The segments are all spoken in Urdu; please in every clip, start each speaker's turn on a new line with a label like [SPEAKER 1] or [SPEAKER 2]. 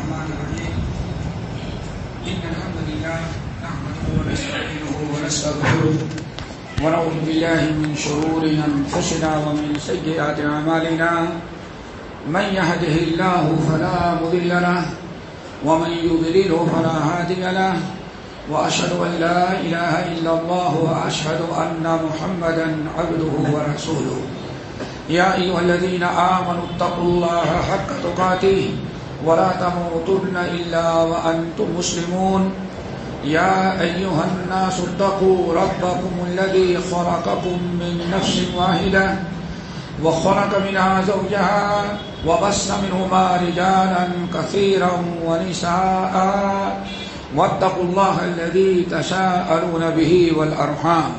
[SPEAKER 1] الرحمن الرحيم إن الحمد لله نحمده ونستعينه ونستغفره ونعوذ بالله من شرور أنفسنا ومن سيئات أعمالنا من يهده الله فلا مضل له ومن يضلله فلا هادي له وأشهد أن لا إله إلا الله وأشهد أن محمدا عبده ورسوله يا أيها الذين آمنوا اتقوا الله حق تقاته ولا تموتن إلا وأنتم مسلمون يا أيها الناس اتقوا ربكم الذي خلقكم من نفس واحدة وخلق منها زوجها وبث منهما رجالا كثيرا ونساء واتقوا الله الذي تساءلون به والأرحام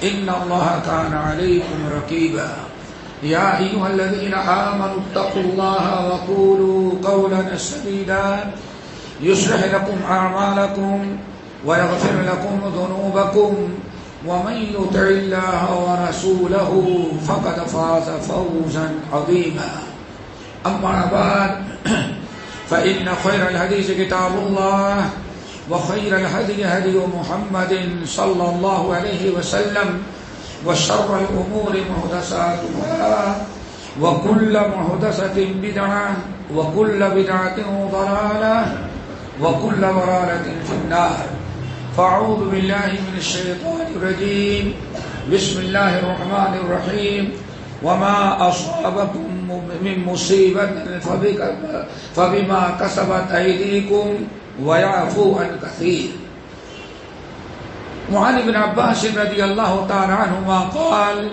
[SPEAKER 1] إن الله كان عليكم رقيبا يا أيها الذين آمنوا اتقوا الله وقولوا قولا سديدا يصلح لكم أعمالكم ويغفر لكم ذنوبكم ومن يطع الله ورسوله فقد فاز فوزا عظيما أما بعد فإن خير الحديث كتاب الله وخير الهدي هدي محمد صلى الله عليه وسلم وشر الأمور محدثاتها وكل محدثة بدعة وكل بدعة ضلالة وكل ضلالة في النار فأعوذ بالله من الشيطان الرجيم بسم الله الرحمن الرحيم وما أصابكم من مصيبة فبما كسبت أيديكم ويعفو عن كثير وعن ابن عباس رضي الله تعالى عنهما قال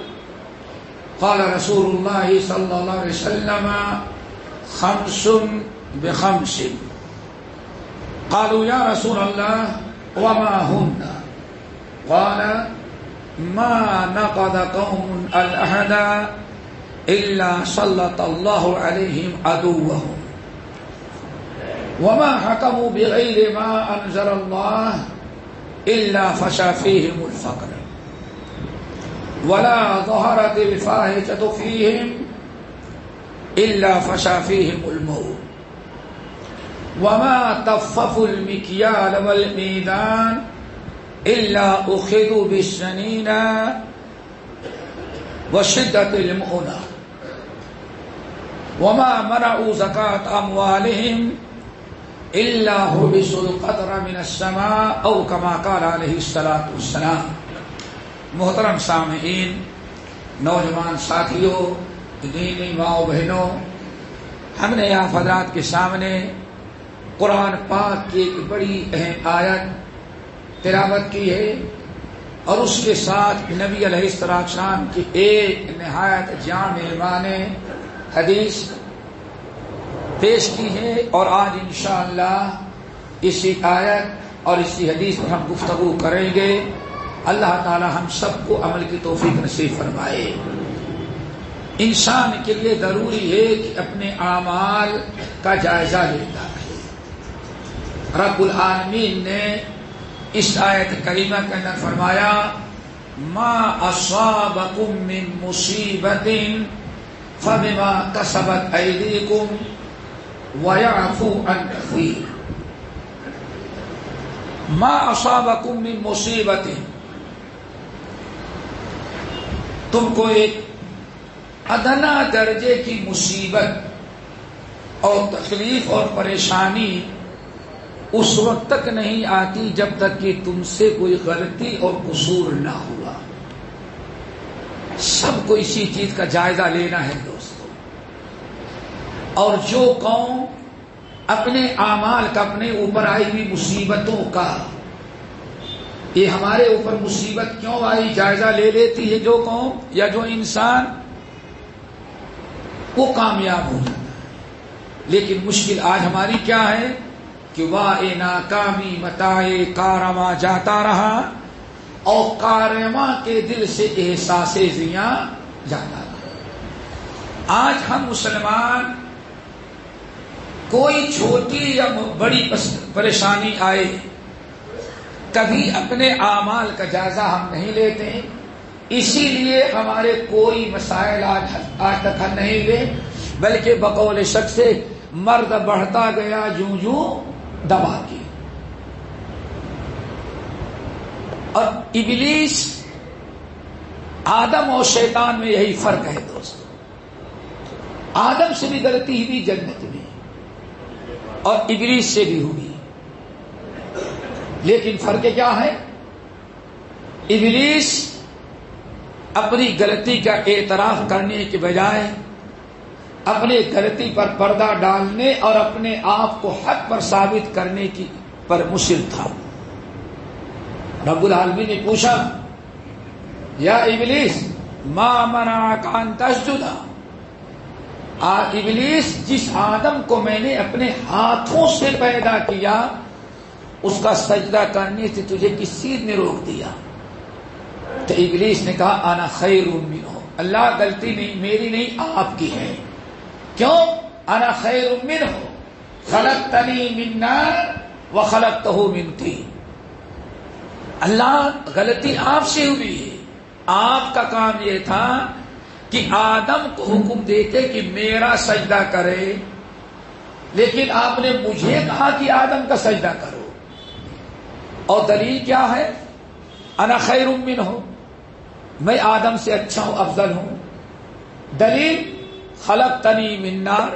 [SPEAKER 1] قال رسول الله صلى الله عليه وسلم خمس بخمس قالوا يا رسول الله وما هن قال ما نقض قوم الأحد إلا سلط الله عليهم عدوهم وما حكموا بغير ما أنزل الله إلا فشى فيهم الفقر ولا ظهرت الفاحشة فيهم إلا فشى فيهم الموت وما طففوا المكيال والميزان إلا أخذوا بالسنين وشدة المؤنة وما منعوا زكاة أموالهم إلا حبسوا القطر من السماء أو كما قال عليه الصلاة والسلام. محترم سامعین، نوجوان ساتھیوں، دینی ماؤں بہنوں، ہم نے آپ حضرات کے سامنے قرآن پاک کی ایک بڑی اہم آیت تلاوت کی ہے اور اس کے ساتھ نبی علیہ السلام کی ایک نہایت جامع معنی حدیث پیش کی ہے اور آج انشاءاللہ اسی آیت اور اسی حدیث پر ہم گفتگو کریں گے. اللہ تعالی ہم سب کو عمل کی توفیق نصیب فرمائے. انسان کے لیے ضروری ہے کہ اپنے اعمال کا جائزہ لیتا ہے. رب العالمین نے اس آیت کریمہ کے اندر فرمایا ما اصابکم من مصیبت فبما کسبت ایدیکم وَيَعْفُو عَنْ كَثِيرٍ. مَا أَصَابَكُم مِّن مُّصِيبَةٍ، تم کو ایک ادنا درجے کی مصیبت اور تکلیف اور پریشانی اس وقت تک نہیں آتی جب تک کہ تم سے کوئی غلطی اور قصور نہ ہوا. سب کو اسی چیز کا جائزہ لینا ہے دوستو. اور جو قوم اپنے اعمال کا اپنے اوپر آئی ہوئی مصیبتوں کا یہ ہمارے اوپر مصیبت کیوں آئی جائزہ لے لیتی ہے جو قوم یا جو انسان، وہ کامیاب ہو جاتا ہے. لیکن مشکل آج ہماری کیا ہے کہ واہ ناکامی متائے کارواں جاتا رہا اور کارواں کے دل سے احساس زیاں جاتا رہا. آج ہم مسلمان کوئی چھوٹی یا بڑی پریشانی آئے کبھی اپنے اعمال کا جائزہ ہم نہیں لیتے. اسی لیے ہمارے کوئی مسائل آج تک حل نہیں ہوئے، بلکہ بقول شخص مرد بڑھتا گیا یوں یوں دبا کی. اور ابلیس آدم اور شیطان میں یہی فرق ہے دوستو. آدم سے بھی غلطی ہوئی جنت میں اور ابلیس سے بھی ہوئی، لیکن فرق کیا ہے؟ ابلیس اپنی غلطی کا اعتراف کرنے کے بجائے اپنے غلطی پر پردہ ڈالنے اور اپنے آپ کو حق پر ثابت کرنے کی پر مصر تھا. رب العالمین نے پوچھا یا ابلیس ما منعک ان تسجد، ابلیس جس آدم کو میں نے اپنے ہاتھوں سے پیدا کیا اس کا سجدہ کرنے سے تجھے کس چیز نے روک دیا؟ تو ابلیس نے کہا انا خیر منہ، اللہ غلطی نہیں میری نہیں آپ کی ہے. کیوں؟ انا خیر منہ خلقتنی من نار وخلقتہ من طین. اللہ غلطی آپ سے ہوئی ہے، آپ کا کام یہ تھا کہ آدم کو حکم دیتے کہ میرا سجدہ کرے، لیکن آپ نے مجھے کہا کہ آدم کا سجدہ کرو. اور دلیل کیا ہے؟ انا خیر منہ، میں آدم سے اچھا ہوں، افضل ہوں. دلیل خلقتنی من نار،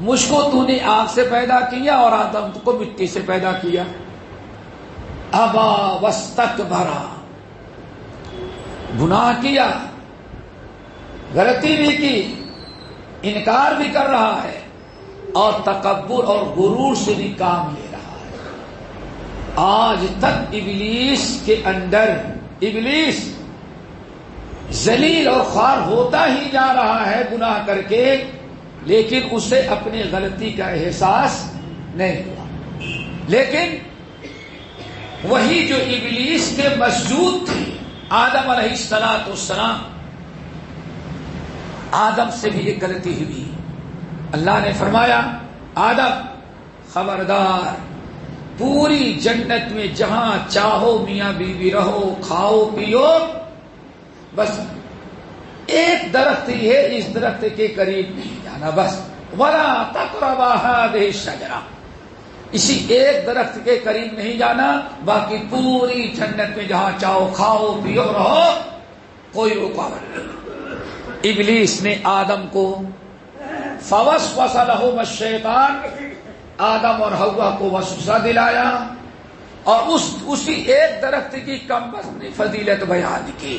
[SPEAKER 1] مجھ کو تو نے آگ سے پیدا کیا اور آدم کو مٹی سے پیدا کیا. ابا واستکبرا، گناہ کیا، غلطی بھی کی، انکار بھی کر رہا ہے اور تکبر اور غرور سے بھی کام لے رہا ہے. آج تک ابلیس کے اندر ابلیس ذلیل اور خوار ہوتا ہی جا رہا ہے گناہ کر کے، لیکن اسے اپنی غلطی کا احساس نہیں ہوا. لیکن وہی جو ابلیس کے مسجود تھے آدم علیہ السلام، آدم سے بھی ایک غلطی ہوئی. اللہ نے فرمایا آدم خبردار، پوری جنت میں جہاں چاہو میاں بیوی رہو، کھاؤ پیو، بس ایک درخت ہی ہے، اس درخت کے قریب نہیں جانا. بس ولا تقربا هذه الشجرہ، اسی ایک درخت کے قریب نہیں جانا، باقی پوری جنت میں جہاں چاہو کھاؤ پیو رہو، کوئی رکاوٹ نہیں. ابلیس نے آدم کو فوسوس لہما الشیطان، آدم اور حوا کو وسوسہ دلایا اور اسی ایک درخت کی کم بخت فضیلت بیان کی.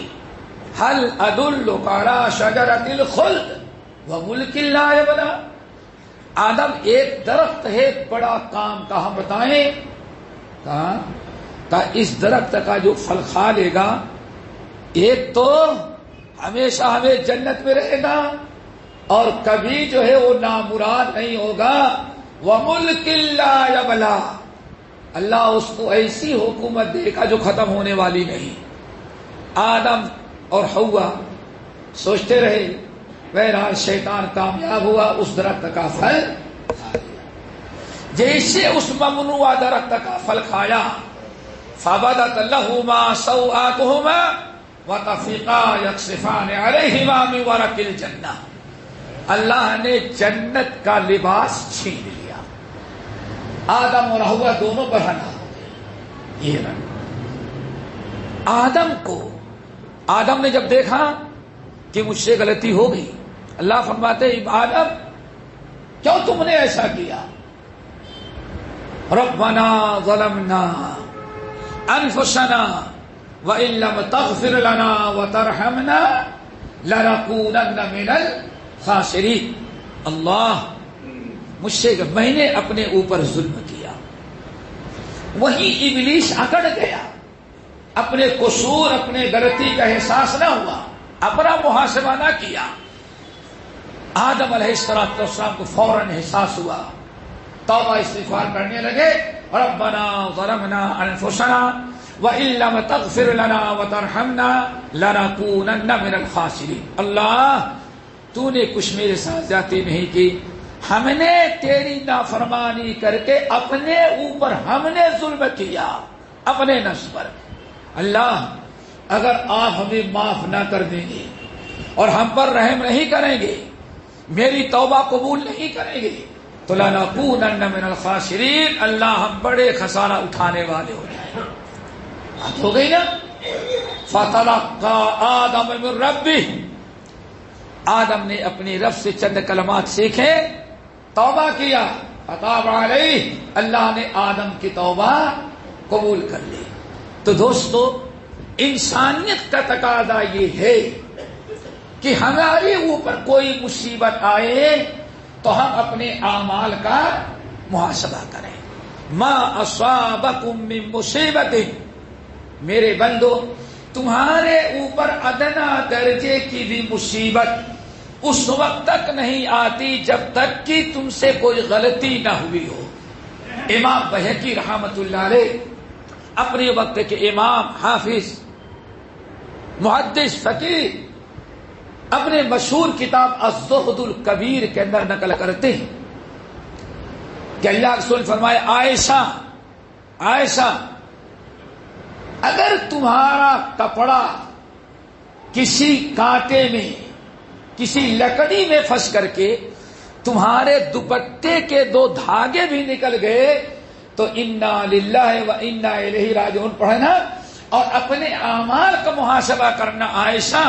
[SPEAKER 1] هل ادلک علی شجرۃ الخلد وملک لا یبلی، آدم ایک درخت ہے بڑا کام کا، ہم بتائیں کہا اس درخت کا جو پھل کھا لے گا ایک تو ہمیشہ ہمیں جنت میں رہے گا اور کبھی جو ہے وہ نامراد نہیں ہوگا. وملک لا یبلی، اللہ اس کو ایسی حکومت دے گا جو ختم ہونے والی نہیں. آدم اور حوا سوچتے رہے، بہرحال شیطان کامیاب ہوا، اس درخت کا پھل کھا لیا. جیسے اس ممنوع درخت کا پھل کھایا، فبدت لہما سوآتہما وطفقا یخصفان علیہما من ورق الجنہ، اللہ نے جنت کا لباس چھین لیا. آدم اور حوا دونوں برہنہ ہو گئے. یہ آدم نے جب دیکھا کہ مجھ سے غلطی ہو گئی، اللہ فرماتے آدم کیوں تم نے ایسا کیا؟ ربنا ظلمنا انفسنا وان لم تغفر لنا وترحمنا لنكونن من الخاسرین. اللہ مجھ سے میں نے اپنے اوپر ظلم کیا. وہی ابلیس اکڑ گیا، اپنے قصور اپنے غلطی کا احساس نہ ہوا، اپنا محاسبہ نہ کیا. آدم علیہ السلام کو فوراً احساس ہوا، توبہ استغفار کرنے لگے. ربنا ظلمنا انفسنا وان لم تغفر لنا وترحمنا لنكونن من الخاسرین. اللہ تو نے کچھ میرے ساتھ زیادتی نہیں کی، ہم نے تیری نافرمانی کر کے اپنے اوپر ہم نے ظلم کیا، اپنے نفس پر. اللہ اگر آپ ہمیں معاف نہ کر دیں گے اور ہم پر رحم نہیں کریں گے، میری توبہ قبول نہیں کریں گے، تو لَنَكُونَنَّ مِنَ الْخَاسِرِينَ، اللہ ہم بڑے خسارہ اٹھانے والے ہو جائیں۔ بات ہو گئی نا؟ فَتَلَقَّىٰ آدَمَ مِن رَبِّهِ، آدم نے اپنی رب سے چند کلمات سیکھے، توبہ کیا، فَتَابَ عَلَيْهِ، اللہ نے آدم کی توبہ قبول کر لی۔ تو دوستو، انسانیت کا تقاضا یہ ہے کہ ہمارے اوپر کوئی مصیبت آئے تو ہم اپنے اعمال کا محاسبہ کریں۔ ما اصابکم من مصیبت، میرے بندو تمہارے اوپر ادنا درجے کی بھی مصیبت اس وقت تک نہیں آتی جب تک کہ تم سے کوئی غلطی نہ ہوئی ہو۔ امام بہقی رحمۃ اللہ علیہ اپنے وقت کے امام، حافظ، محدث، فقیہ، اپنے مشہور کتاب الزہد الکبیر کے اندر نقل کرتے ہیں کہ اللہ رسول فرمائے، عائشہ اگر تمہارا کپڑا کسی کانٹے میں، کسی لکڑی میں پھنس کر کے تمہارے دوپٹے کے 2 دھاگے بھی نکل گئے تو انا للہ و انا الیہ راجعون پڑھنا اور اپنے اعمال کا محاسبہ کرنا۔ عائشہ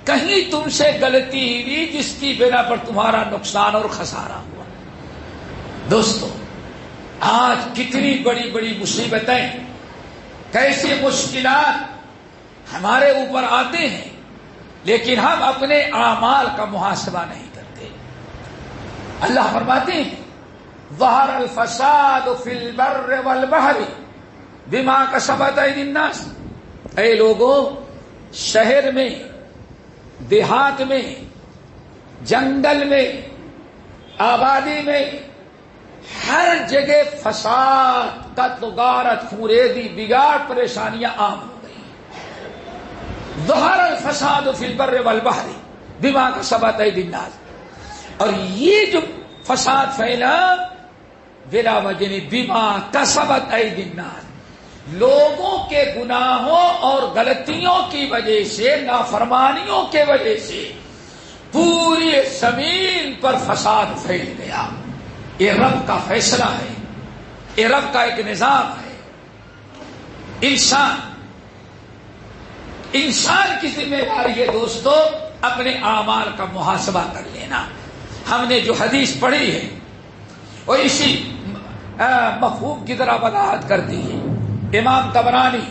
[SPEAKER 1] کہیں تم سے غلطی ہوئی جس کی بنا پر تمہارا نقصان اور خسارہ ہوا۔ دوستو، آج کتنی بڑی بڑی مصیبتیں، کیسی مشکلات ہمارے اوپر آتے ہیں، لیکن ہم اپنے اعمال کا محاسبہ نہیں کرتے۔ اللہ فرماتے ہیں، ظہر الفساد فی البر والبحر بما کسبت ایدی الناس، اے لوگوں، شہر میں، دیہات میں، جنگل میں، آبادی میں، ہر جگہ فساد، قتل و غارت، خوریزی، بگاڑ، پریشانیاں عام ہو گئی۔ ظہر الفساد فی البر والبحر بما کسبت ایدی الناس، اور یہ جو فساد پھیلا بلا وجہ بما کسبت ایدی الناس، لوگوں کے گناہوں اور غلطیوں کی وجہ سے، نافرمانیوں کے وجہ سے پوری زمین پر فساد پھیل گیا۔ یہ رب کا فیصلہ ہے، یہ رب کا ایک نظام ہے۔ انسان کی ذمہ داری ہے دوستو اپنے اعمال کا محاسبہ کر لینا۔ ہم نے جو حدیث پڑھی ہے وہ اسی مفہوم کی طرح وضاحت کرتی ہے۔ امام طبرانی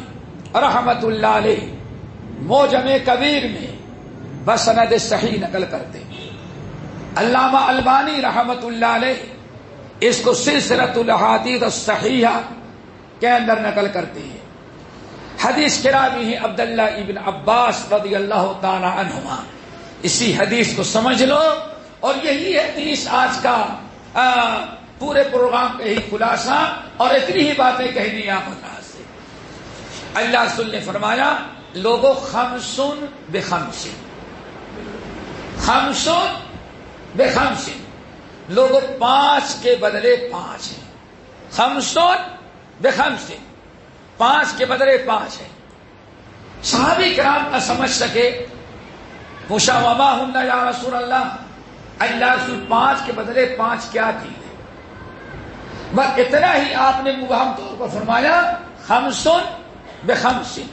[SPEAKER 1] رحمت اللہ علیہ معجم کبیر میں بسند صحیح نقل کرتے ہیں۔ علامہ البانی رحمت اللہ علیہ اس کو سلسلۃ الاحادیث الصحیحہ کے اندر نقل کرتے ہیں۔ حدیث کے راوی ہیں عبداللہ ابن عباس رضی اللہ تعالی عنہما۔ اسی حدیث کو سمجھ لو، اور یہی حدیث آج کا پورے پروگرام کا ہی خلاصہ، اور اتنی ہی باتیں کہنی آپ سے۔ اللہ رسول نے فرمایا، لوگوں، خمسن بخمسن، خمسن بخمسن، لوگوں 5 کے بدلے 5 ہیں۔ خمسن بخمسن، 5 کے بدلے 5 ہیں۔ صحابی کرام نہ سمجھ سکے، پوچھا وما ہن یا رسول اللہ، اللہ رسول 5 کے بدلے 5 کیا چیز ہے؟ بس اتنا ہی آپ نے مبہم طور پر فرمایا، خمسن بخمسن،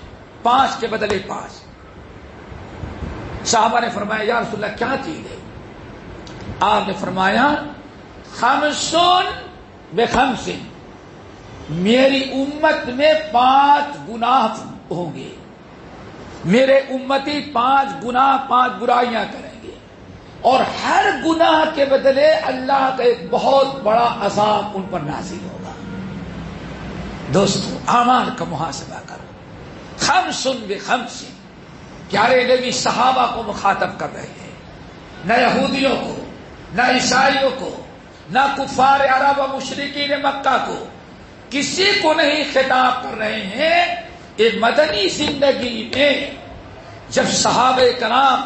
[SPEAKER 1] 5 کے بدلے 5۔ صحابہ نے فرمایا، یا رسول اللہ کیا چیز ہے؟ آپ نے فرمایا، خمسن بخمسن، میری امت میں 5 گناہ ہوں گے، میرے امتی 5 گناہ، 5 برائیاں کریں گے، اور ہر گناہ کے بدلے اللہ کا ایک بہت بڑا عذاب ان پر نازل ہوگا۔ دوستو، اعمال کا محاسبہ کرو۔ خمسن بخمسن، پیارے نبی صحابہ کو مخاطب کر رہے ہیں، نہ یہودیوں کو، نہ عیسائیوں کو، نہ کفار عرب و مشرکین مکہ کو، کسی کو نہیں خطاب کر رہے ہیں۔ ایک مدنی زندگی میں جب صحابہ کرام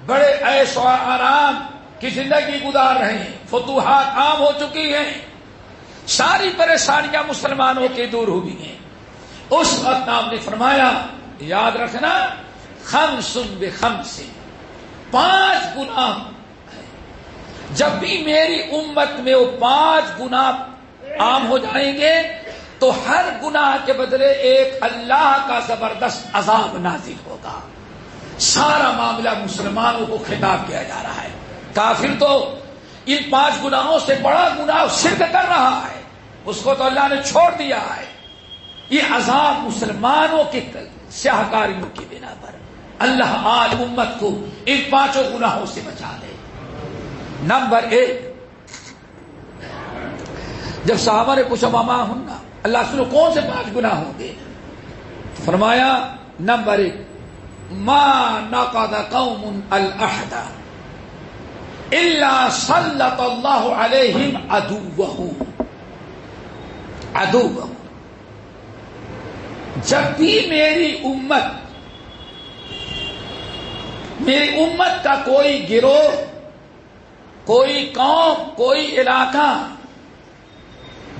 [SPEAKER 1] بڑے عیش و آرام کی زندگی گزار رہے ہیں، فتوحات عام ہو چکی ہیں، ساری پریشانیاں مسلمانوں کی دور ہوئی ہیں، اس وقت آپ نے فرمایا، یاد رکھنا، خمسن بخمسن، 5 گناہ جب بھی میری امت میں وہ 5 گناہ عام ہو جائیں گے تو ہر گناہ کے بدلے ایک اللہ کا زبردست عذاب نازل ہوگا. سارا معاملہ مسلمانوں کو خطاب کیا جا رہا ہے. کافر تو ان 5 گناہوں سے بڑا گناہ شرک کر رہا ہے، اس کو تو اللہ نے چھوڑ دیا ہے. یہ عذاب مسلمانوں کی سیاہکاریوں کی بنا پر اللہ آج امت کو ان 5 گناہوں سے بچا دے. نمبر 1، جب صحابہ نے پوچھا ماما ہننا، اللہ سنو کون سے 5 گناہ ہوں گے؟ فرمایا نمبر 1، ما نقض قوم العہد الا سلط اللہ علیہم عدوہ. جب بھی میری امت کا کوئی گروہ، کوئی قوم، کوئی علاقہ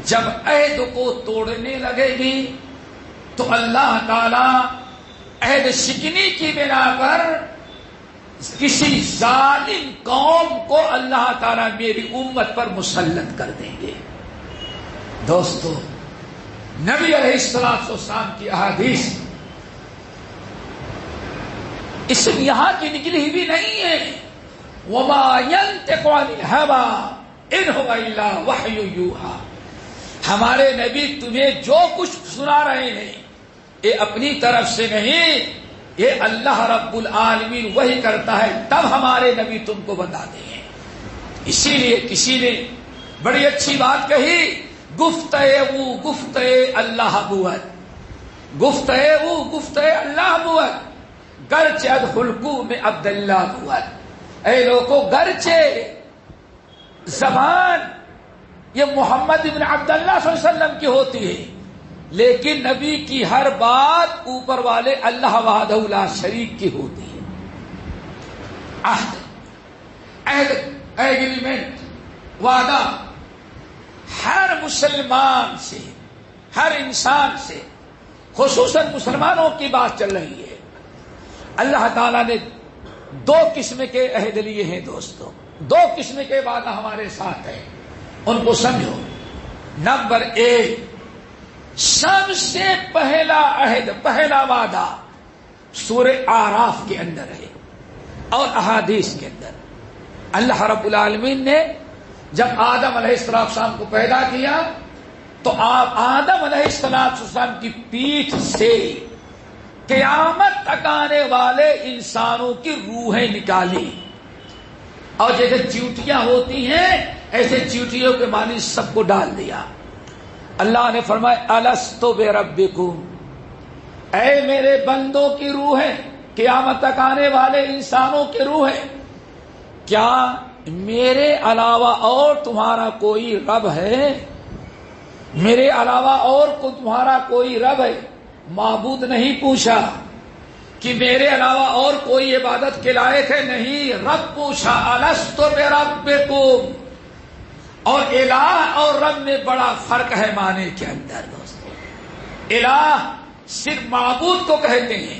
[SPEAKER 1] جب عہد کو توڑنے لگے گی تو اللہ تعالی عہد شکنی کی بنا پر کسی ظالم قوم کو اللہ تعالی میری امت پر مسلط کر دیں گے. دوستو، نبی علیہ الصلوۃ والسلام کی احادیث اس یہاں کی نکلی بھی نہیں ہے. وما ينطق عن الهوى ان هو الا وحی یوحی. ہمارے نبی تمہیں جو کچھ سنا رہے ہیں یہ اپنی طرف سے نہیں، یہ اللہ رب العالمین وحی کرتا ہے، تب ہمارے نبی تم کو بتاتے ہیں. اسی لیے کسی نے بڑی اچھی بات کہی، گفتے اللہ بود، گفتے اللہ بود، گرچہ ادخلکو میں عبداللہ بود. اے لوگوں، گرچہ زبان یہ محمد ابن عبداللہ صلی اللہ علیہ وسلم کی ہوتی ہے، لیکن نبی کی ہر بات اوپر والے اللہ وحدہ لا شریک کی ہوتی ہے. عہد، ایگریمنٹ، وعدہ ہر مسلمان سے، ہر انسان سے، خصوصاً مسلمانوں کی بات چل رہی ہے. اللہ تعالیٰ نے 2 قسم کے عہد لیے ہیں دوستو، 2 قسم کے وعدہ ہمارے ساتھ ہیں، ان کو سمجھو. نمبر 1، سب سے پہلا عہد، پہلا وعدہ سورہ اعراف کے اندر ہے اور احادیث کے اندر. اللہ رب العالمین نے جب آدم علیہ السلام کو پیدا کیا تو آپ آدم علیہ السلام کی پیٹھ سے قیامت تک آنے والے انسانوں کی روحیں نکالی، اور جیسے چیوٹیاں ہوتی ہیں ایسے چیوٹیوں کے معنی سب کو ڈال دیا. اللہ نے فرمایا الستو بربکم، اے میرے بندوں کی روحیں، قیامت تک آنے والے انسانوں کی روحیں، کیا میرے علاوہ اور تمہارا کوئی رب ہے؟ میرے علاوہ اور کو تمہارا کوئی رب ہے؟ معبود نہیں پوچھا کہ میرے علاوہ اور کوئی عبادت کے لائق ہے، نہیں، رب پوچھا الستو بربکم. اور الہ اور رب میں بڑا فرق ہے معنی کے اندر دوستو. الہ صرف معبود کو کہتے ہیں،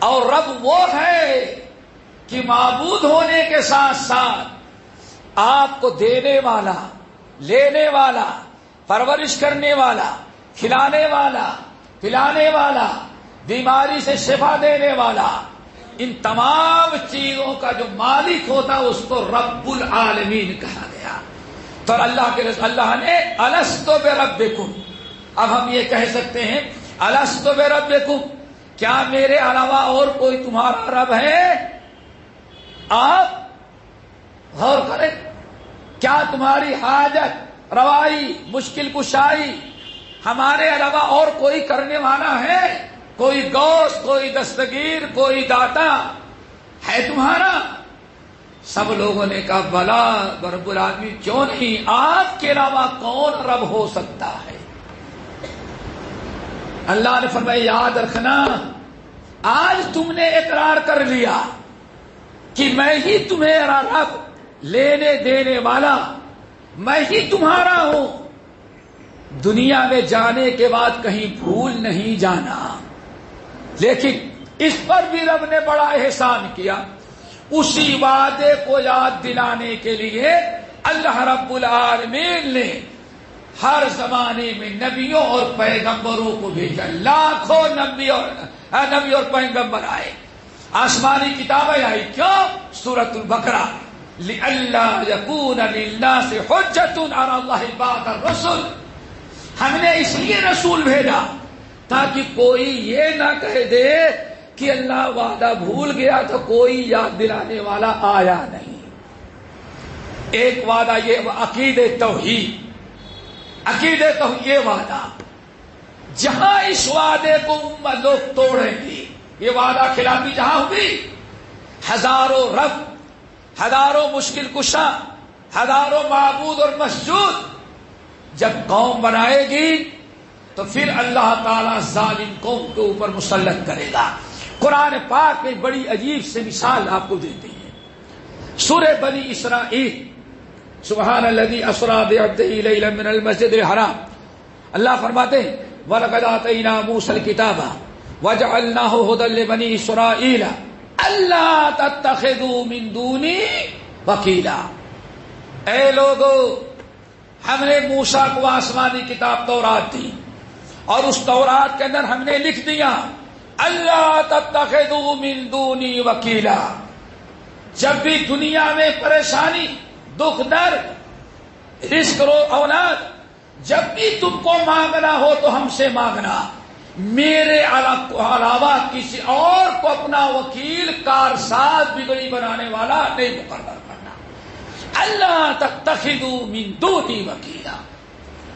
[SPEAKER 1] اور رب وہ ہے کہ معبود ہونے کے ساتھ ساتھ آپ کو دینے والا، لینے والا، پرورش کرنے والا، کھلانے والا، پلانے والا، بیماری سے شفا دینے والا، ان تمام چیزوں کا جو مالک ہوتا اس کو رب العالمین کہا گیا. تو اللہ نے الستو بربکم. اب ہم یہ کہہ سکتے ہیں الستو بربکم، کیا میرے علاوہ اور کوئی تمہارا رب ہے؟ آپ غور کریں، کیا تمہاری حاجت روائی، مشکل کشائی ہمارے علاوہ اور کوئی کرنے والا ہے؟ کوئی گوشت، کوئی دستگیر، کوئی داتا ہے تمہارا؟ سب لوگوں نے کہا بلا رب العالمین، کیوں نہیں، آپ کے علاوہ کون رب ہو سکتا ہے؟ اللہ نے فرمایا یاد رکھنا، آج تم نے اقرار کر لیا کہ میں ہی تمہارا رب، لینے دینے والا میں ہی تمہارا ہوں. دنیا میں جانے کے بعد کہیں بھول نہیں جانا. لیکن اس پر بھی رب نے بڑا احسان کیا. اسی وعدے کو یاد دلانے کے لیے اللہ رب العالمین نے ہر زمانے میں نبیوں اور پیغمبروں کو بھیجا. لاکھوں نبی اور پیغمبر آئے, آسمانی کتابیں آئی. کیوں؟ سورۃ البقرہ لِأَلَّا يَكُونَ لِلنَّاسِ حُجَّةٌ عَلَى اللَّهِ بَعْدَ الرُّسُلِ. ہم نے اس لیے رسول بھیجا تاکہ کوئی یہ نہ کہہ دے کہ اللہ وعدہ بھول گیا تو کوئی یاد دلانے والا آیا نہیں. ایک وعدہ یہ عقیدہ توحید, یہ وعدہ جہاں اس وعدے کو امت لوگ توڑیں گے, یہ وعدہ خلافی جہاں ہوگی, ہزاروں رب, ہزاروں مشکل کشا, ہزاروں معبود اور مسجود جب قوم بنائے گی تو پھر اللہ تعالیٰ ظالم قوم کے اوپر مسلط کرے گا. قرآن پاک میں بڑی عجیب سے مثال آپ کو دیتے ہیں. سورہ بنی اسرائیل, سبحان الذی اسری بعبدہ لیلا من المسجد الحرام, اللہ فرماتے ہیں وَلَقَدْ آتَيْنَا مُوسَى الْكِتَابَ وَجَعَلْنَاهُ هُدًى لِبَنِي إِسْرَائِيلَ أَلَّا تَتَّخِذُوا مِن دُونِي وَكِيلًا. اے لوگو, ہم نے موسیٰ کو آسمانی کتاب تورات دی اور اس تورات کے اندر ہم نے لکھ دیا اللہ تتخذوا من دونی وکیلا. جب بھی دنیا میں پریشانی, دکھ درد, رزق و اولاد, جب بھی تم کو مانگنا ہو تو ہم سے مانگنا, میرے علاوہ کسی اور کو اپنا وکیل, کارساز, بگڑی بنانے والا نہیں مقرر کرنا. اللہ تتخذوا من دونی وکیلا,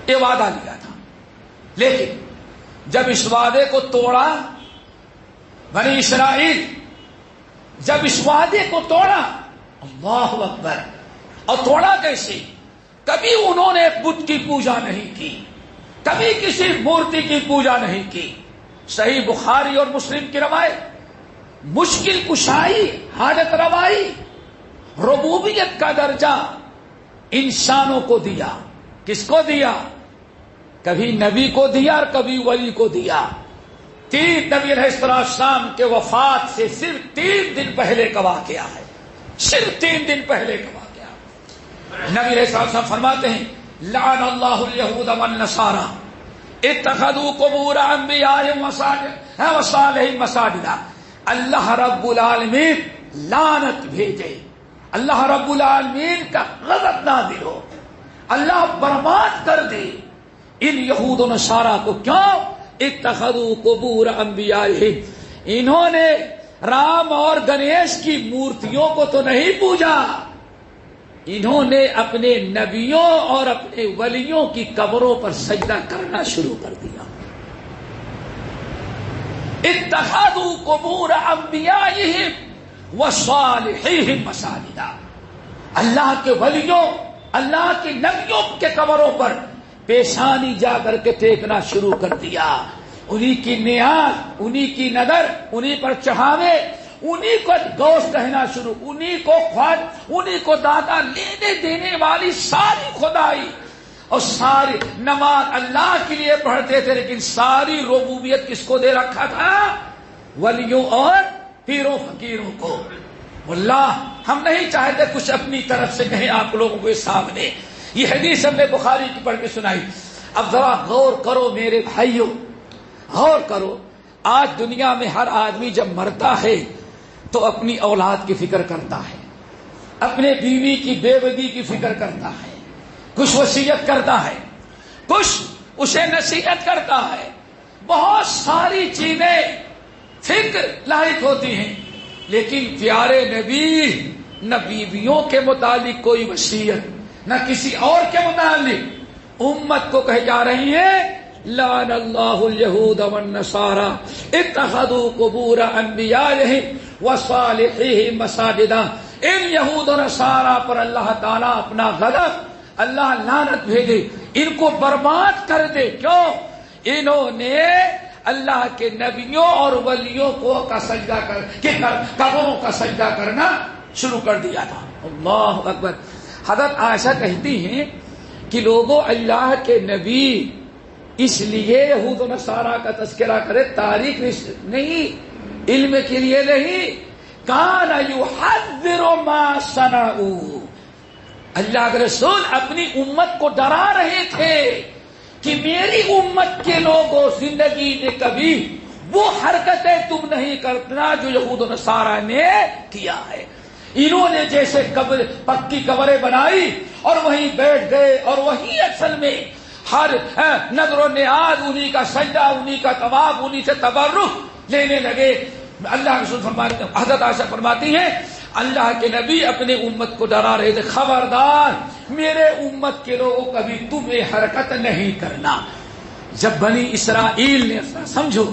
[SPEAKER 1] یہ وعدہ لیا تھا. لیکن جب اس وعدے کو توڑا بنی اسرائیل, جب اس وعدے کو توڑا, اللہ اکبر, اور توڑا کیسے؟ کبھی انہوں نے بت کی پوجا نہیں کی, کبھی کسی مورتی کی پوجا نہیں کی. صحیح بخاری اور مسلم کی روایت, مشکل کشائی, حاجت روائی, ربوبیت کا درجہ انسانوں کو دیا. کس کو دیا؟ کبھی نبی کو دیا اور کبھی ولی کو دیا. 3 نبی علیہ السلام کے وفات سے صرف 3 دن پہلے کا واقعہ ہے, صرف 3 دن پہلے کا واقعہ. نبی علیہ السلام فرماتے ہیں لعن اللہ الیہود والنصارى اتخذوا قبور انبیائہم وصالحین مساجدا. اللہ رب العالمین لعنت بھیجے, اللہ رب العالمین کا غضب نازل ہو, اللہ برباد کر دے ان یہود و نصارہ کو. کیوں؟ اتخذوا قبور انبیائہم, انہوں نے رام اور گنیش کی مورتیوں کو تو نہیں پوجا, انہوں نے اپنے نبیوں اور اپنے ولیوں کی قبروں پر سجدہ کرنا شروع کر دیا. اتخذوا قبور انبیائہم وصالحیہم مساجدا. اللہ کے ولیوں, اللہ کے نبیوں کے قبروں پر پیشانی جا کر کے ٹیکنا شروع کر دیا. انہی کی نیاز, انہی کی نظر, انہی پر چڑھاوے, انہی کو گوشت کہنا شروع, انہی کو خواج, انہی کو دادا لینے دینے والی ساری خدائی. اور ساری نماز اللہ کے لیے پڑھتے تھے, لیکن ساری ربوبیت کس کو دے رکھا تھا؟ ولیوں اور پیروں فقیروں کو. اللہ ہم نہیں چاہتے کچھ اپنی طرف سے کہیں آپ لوگوں کے سامنے. یہ حدیث ہم نے بخاری کی پڑھ کے سنائی. اب ذرا غور کرو میرے بھائیوں, غور کرو. آج دنیا میں ہر آدمی جب مرتا ہے تو اپنی اولاد کی فکر کرتا ہے, اپنے بیوی کی بے بدی کی فکر کرتا ہے, کچھ وصیت کرتا ہے, کچھ اسے نصیحت کرتا ہے, بہت ساری چیزیں فکر لاحق ہوتی ہیں. لیکن پیارے نبی, نہ بیویوں کے متعلق کوئی وصیت, نہ کسی اور کے متعلق. امت کو کہے جا رہی ہے لعن اللہ الیہود والنصارى اتخذوا قبور انبیائہم وصالحیہم مساجدا. ان یہود و نصارہ پر اللہ تعالیٰ اپنا غضب, اللہ لعنت بھیجے, ان کو برباد کر دے. کیوں؟ انہوں نے اللہ کے نبیوں اور ولیوں کو کا سجدہ قبروں کا سجدہ کرنا شروع کر دیا تھا. اللہ اکبر. حضرت عائشہ کہتی ہیں کہ لوگوں, اللہ کے نبی اس لیے یہود و نصارہ کا تذکرہ کرے, تاریخ نہیں, علم کے لیے نہیں, کان یحذر ما صنعوا، اللہ کے رسول اپنی امت کو ڈرا رہے تھے کہ میری امت کے لوگوں زندگی میں کبھی وہ حرکتیں تم نہیں کرنا جو یہود و نصارہ نے کیا ہے. انہوں نے جیسے پکی قبریں بنائی اور وہیں بیٹھ گئے اور وہیں اصل میں ہر نظر و نیاز انہی کا سجدہ، انہی کا طواف، انہی سے تبرک لینے لگے. اللہ کے رسول فرماتے ہیں، حضرت عائشہ فرماتی ہیں اللہ کے نبی اپنے امت کو ڈرا رہے تھے، خبردار میرے امت کے لوگوں کبھی تم یہ حرکت نہیں کرنا. جب بنی اسرائیل نے سمجھو،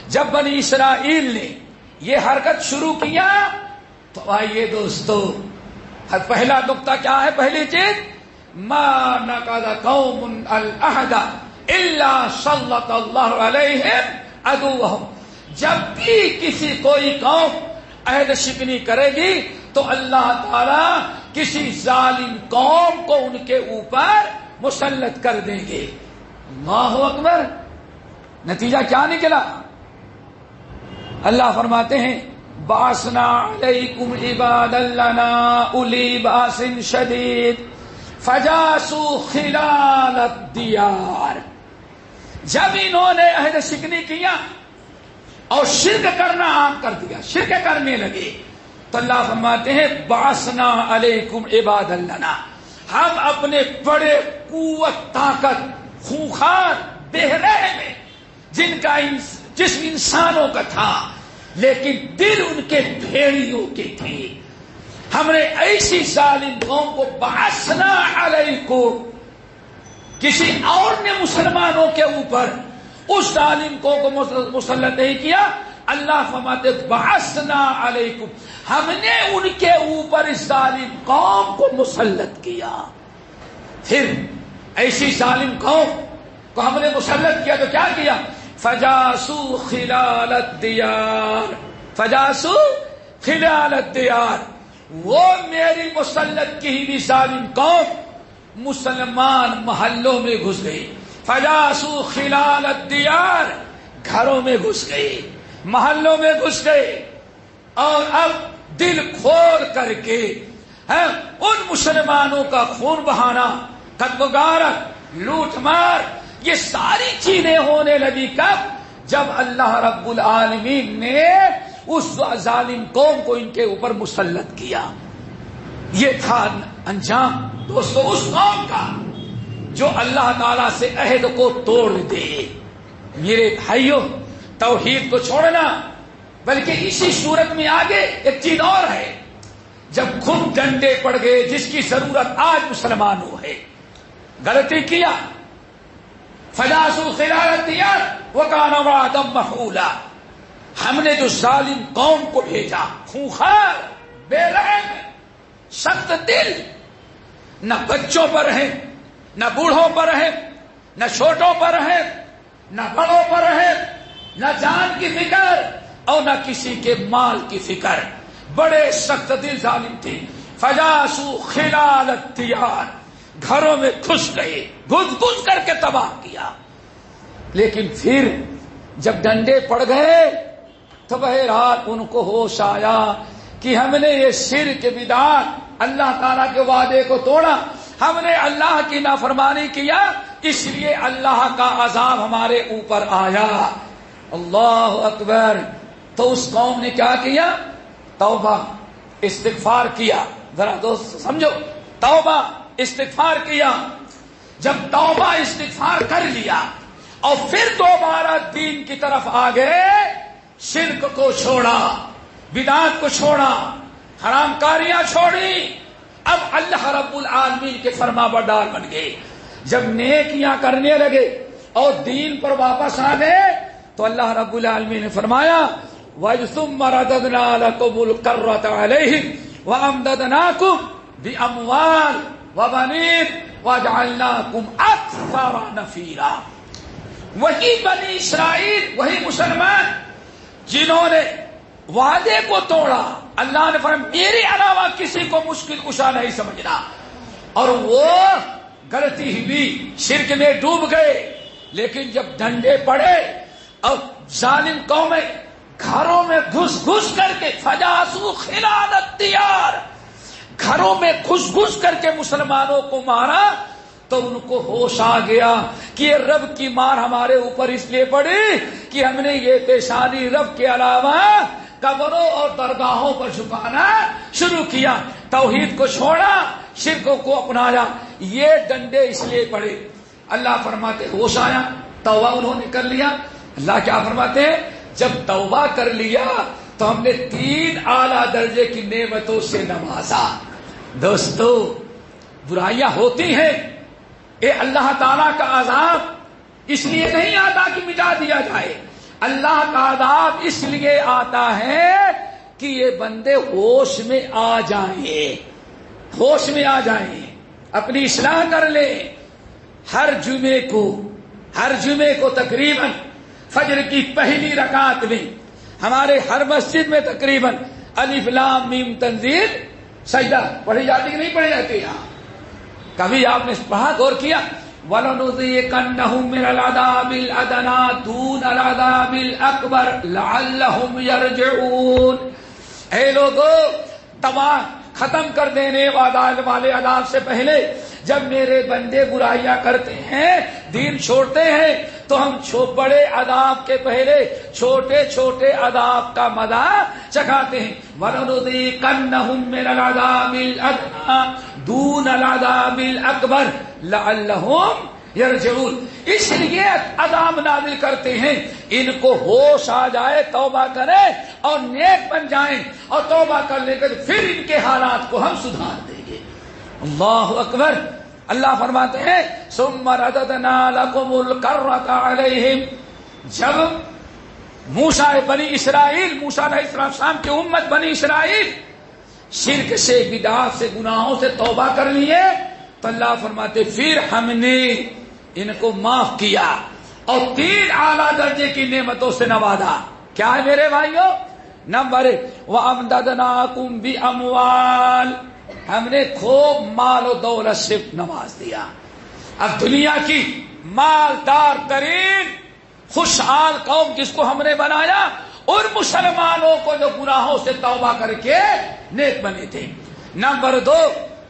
[SPEAKER 1] جب بنی اسرائیل نے یہ حرکت شروع کیا تو آئیے دوستو، پہلا نقطہ کیا ہے؟ پہلی چیز، ما نقض قوم العہد الا سلط اللہ علیہم عدوہم. جب بھی کسی کوئی قوم عہد شکنی کرے گی تو اللہ تعالی کسی ظالم قوم کو ان کے اوپر مسلط کر دیں گے. اللہ اکبر. نتیجہ کیا نکلا؟ اللہ فرماتے ہیں بعثنا علیکم عبادا لنا اولی باس شدید فجاسوا خلال الدیار. جب انہوں نے عہد شکنی کیا اور شرک کرنا عام کر دیا، شرک کرنے لگے، تو اللہ فرماتے ہیں بعثنا علیکم عبادا لنا، ہم اپنے بڑے قوت، طاقت، خونخوار، بے رحم میں جن کا جسم انسانوں کا تھا لیکن دل ان کے بھیڑیوں کے تھے، ہم نے ایسی ظالم قوم کو بعثنا علیکم، کسی اور نے مسلمانوں کے اوپر اس ظالم کو مسلط نہیں کیا. اللہ فرماتے بعثنا علیکم، ہم نے ان کے اوپر اس ظالم قوم کو مسلط کیا. پھر ایسی ظالم قوم کو ہم نے مسلط کیا تو کیا کیا؟ فجاسوا خلال الدیار، فجاسوا خلال الدیار. وہ میری مسلط کی ہوئی ظالم قوم مسلمان محلوں میں گھس گئی. فجاسوا خلال الدیار، گھروں میں گھس گئے، محلوں میں گھس گئے، اور اب دل کھول کر کے ان مسلمانوں کا خون بہانا، قتل و غارت، لوٹ مار، یہ ساری چیزیں ہونے لگی. کب؟ جب اللہ رب العالمین نے اس ظالم قوم کو ان کے اوپر مسلط کیا. یہ تھا انجام دوستو اس قوم کا جو اللہ تعالیٰ سے عہد کو توڑ دے. میرے بھائیوں، توحید کو چھوڑنا، بلکہ اسی صورت میں آگے ایک چیز اور ہے. جب خود ڈنڈے پڑ گئے، جس کی ضرورت آج مسلمانوں ہے، غلطی کیا، فجاسوا خلال الدیار وکان وعدا مفعولا. ہم نے جو ظالم قوم کو بھیجا، خونخوار، بے رحم، سخت دل، نہ بچوں پر ہے، نہ بوڑھوں پر ہے، نہ چھوٹوں پر ہے، نہ بڑوں پر ہے، نہ جان کی فکر اور نہ کسی کے مال کی فکر. بڑے سخت دل ظالم تھے. فجاسوا خلال الدیار، گھروں میں گھس گئے، گھس کر کے تباہ کیا. لیکن پھر جب ڈنڈے پڑ گئے تو بہرحال ان کو ہوش آیا کہ ہم نے یہ شرک بدعت، اللہ تعالیٰ کے وعدے کو توڑا، ہم نے اللہ کی نافرمانی کیا، اس لیے اللہ کا عذاب ہمارے اوپر آیا. اللہ اکبر. تو اس قوم نے کیا کیا؟ توبہ، استغفار کیا. ذرا دوست سمجھو، توبہ استغفار کیا. جب توبہ استغفار کر لیا اور پھر دوبارہ دین کی طرف آ گئے، شرک کو چھوڑا، بدعات کو چھوڑا، حرام کاریاں چھوڑی، اب اللہ رب العالمین کے فرما بردار بن گئے. جب نیکیاں کرنے لگے اور دین پر واپس آ گئے تو اللہ رب العالمین نے فرمایا وَثُمَّ رَدَدْنَا لَكُمُ الْكَرَّةَ عَلَيْهِمْ وَأَمْدَدْنَاكُمْ بِأَمْوَالٍ وَبَنِينَ وَجَعَلْنَاكُمْ أَكْثَرَ نَفِيرًا. وہی بنی اسرائیل، وہی مسلمان جنہوں نے وعدے کو توڑا، اللہ نے فرمایا میرے علاوہ کسی کو مشکل کشا نہیں سمجھنا، اور وہ غلطی ہوئی، شرک میں ڈوب گئے. لیکن جب ڈنڈے پڑے اور ظالم قومیں گھروں میں گھس گھس کر کے فجاسو خلال الدیار، گھروں میں گھس گھس کر کے مسلمانوں کو مارا، تو ان کو ہوش آ گیا کہ یہ رب کی مار ہمارے اوپر اس لیے پڑی کہ ہم نے یہ پیشانی رب کے علاوہ قبروں اور درگاہوں پر جھکانا شروع کیا، توحید کو چھوڑا، شرک کو اپنایا، یہ ڈنڈے اس لیے پڑے۔ اللہ فرماتے ہوش آیا، توبہ انہوں نے کر لیا۔ اللہ کیا فرماتے ہیں؟ جب توبہ کر لیا تو ہم نے 3 اعلیٰ درجے کی نعمتوں سے نوازا۔ دوستو، برائیاں ہوتی ہیں، اے اللہ تعالیٰ کا عذاب اس لیے نہیں آتا کہ مٹا دیا جائے، اللہ کا عذاب اس لیے آتا ہے کہ یہ بندے ہوش میں آ جائیں، ہوش میں آ جائیں، اپنی اصلاح کر لیں۔ ہر جمعے کو تقریباً فجر کی پہلی رکعت میں ہمارے ہر مسجد میں تقریباً الف لام میم تنزیل سجدہ پڑھی جاتی کہ نہیں پڑھی جاتی؟ یہاں کبھی آپ نے پڑھا غور کیا؟ وَلَنُذِيقَنَّهُم مِّنَ الْعَذَابِ الْأَدْنَىٰ دُونَ الْعَذَابِ الْأَكْبَرِ لَعَلَّهُمْ يَرْجِعُونَ۔ اے لوگوں، تباہ ختم کر دینے والے عذاب سے پہلے جب میرے بندے برائیاں کرتے ہیں، دین چھوڑتے ہیں، تو ہم بڑے عذاب کے پہلے چھوٹے چھوٹے عذاب کا مزہ چکھاتے ہیں۔ وَلَنُذِيقَنَّهُم مِّنَ الْعَذَابِ الْأَدْنَىٰ دُونَ الْعَذَابِ الْأَكْبَرِ لَعَلَّهُمْ یرجعون۔ اس لیے عذاب نازل کرتے ہیں، ان کو ہوش آ جائے، توبہ کریں اور نیک بن جائیں، اور توبہ کر لے کر پھر ان کے حالات کو ہم سدھار دیں گے۔ اللہ اکبر۔ اللہ فرماتے ہیں ثم رددنا لكم الكرة عليهم۔ جب موسیٰ بنی اسرائیل، موسیٰ علیہ السلام کی امت بنی اسرائیل شرک سے، بدعات سے، گناہوں سے توبہ کر لیے، تو اللہ فرماتے پھر ہم نے ان کو معاف کیا اور 3 اعلیٰ درجے کی نعمتوں سے نوازا۔ کیا ہے میرے بھائیوں؟ نمبر 1 وَأَمْدَدْنَاكُمْ بِأَمْوَالٍ، ہم نے خوب مال و دولت سے نواز دیا۔ اب دنیا کی مالدار ترین خوشحال قوم جس کو ہم نے بنایا، اور مسلمانوں کو جو گناہوں سے توبہ کر کے نیک بنے تھے۔ نمبر 2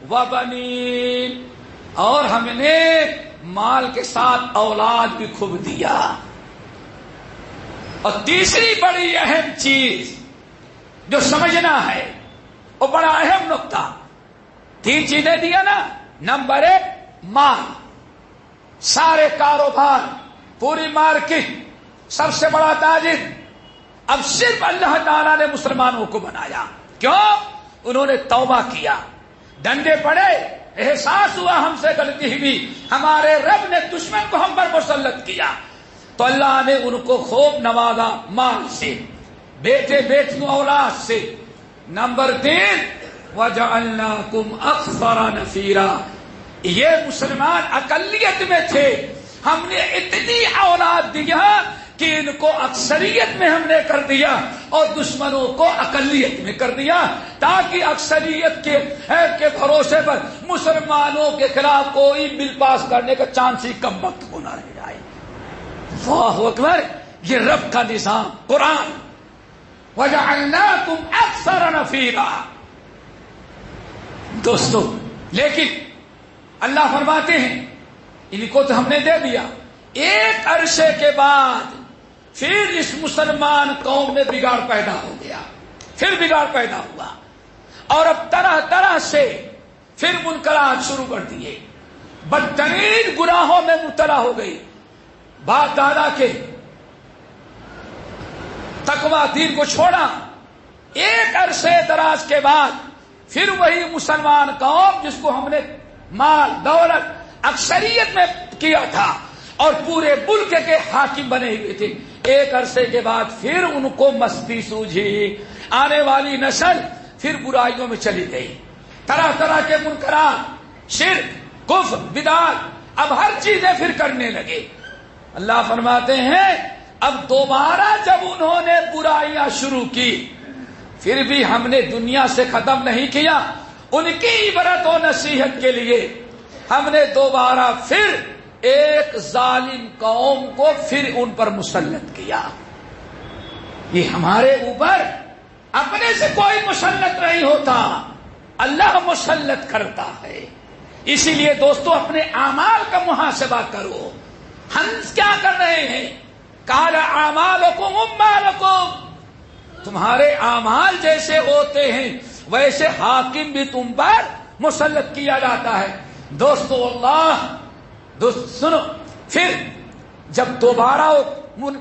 [SPEAKER 1] وَبَنِينَ، اور ہم نے مال کے ساتھ اولاد بھی خوب دیا۔ اور تیسری بڑی اہم چیز جو سمجھنا ہے، وہ بڑا اہم نقطہ، 3 چیزیں دیا نا۔ نمبر 1 مال، سارے کاروبار، پوری مارکیٹ، سب سے بڑا تاجر۔ اب صرف اللہ تعالیٰ نے مسلمانوں کو بنایا، کیوں؟ انہوں نے توبہ کیا، ڈنڈے پڑے، احساس ہوا ہم سے غلطی ہوئی، ہمارے رب نے دشمن کو ہم پر مسلط کیا، تو اللہ نے ان کو خوب نوازا مال سے، بیٹے بیٹیوں اولاد سے۔ نمبر 3 وَجَعَلْنَاكُمْ أَكْثَرَ نَفِيرًا، یہ مسلمان اقلیت میں تھے، ہم نے اتنی اولاد دیا کہ ان کو اکثریت میں ہم نے کر دیا اور دشمنوں کو اقلیت میں کر دیا، تاکہ اکثریت کے بھروسے پر مسلمانوں کے خلاف کوئی بل پاس کرنے کا چانس ہی کم وقت ہونا رہ جائے۔ اللہ اکبر۔ یہ رب کا نظام قرآن۔ وَجَعَلْنَاكُمْ أَكْثَرَ نَفِيرًا۔ دوستو، لیکن اللہ فرماتے ہیں ان کو تو ہم نے دے دیا، ایک عرصے کے بعد پھر اس مسلمان قوم میں بگاڑ پیدا ہو گیا، پھر بگاڑ پیدا ہوا، اور اب طرح طرح سے پھر منکرات شروع کر دیے، بدترین گناہوں میں مبتلا ہو گئی، باپ دادا کے تقوی دین کو چھوڑا۔ ایک عرصے دراز کے بعد پھر وہی مسلمان قوم جس کو ہم نے مال دولت اکثریت میں کیا تھا اور پورے ملک کے حاکم بنے ہوئے تھے، ایک عرصے کے بعد پھر ان کو مستی سوجھی، آنے والی نسل پھر برائیوں میں چلی گئی، طرح طرح کے منکرات، شرک، کفر، بدعت، اب ہر چیزیں پھر کرنے لگے۔ اللہ فرماتے ہیں اب دوبارہ جب انہوں نے برائیاں شروع کی، پھر بھی ہم نے دنیا سے ختم نہیں کیا، ان کی عبرت و نصیحت کے لیے ہم نے دوبارہ پھر ایک ظالم قوم کو پھر ان پر مسلط کیا۔ یہ ہمارے اوپر اپنے سے کوئی مسلط نہیں ہوتا، اللہ مسلط کرتا ہے۔ اسی لیے دوستو اپنے اعمال کا محاسبہ کرو، ہم کیا کر رہے ہیں؟ قال اعمالکم اموالکم، تمہارے اعمال جیسے ہوتے ہیں ویسے حاکم بھی تم پر مسلط کیا جاتا ہے۔ دوستو سنو، پھر جب دوبارہ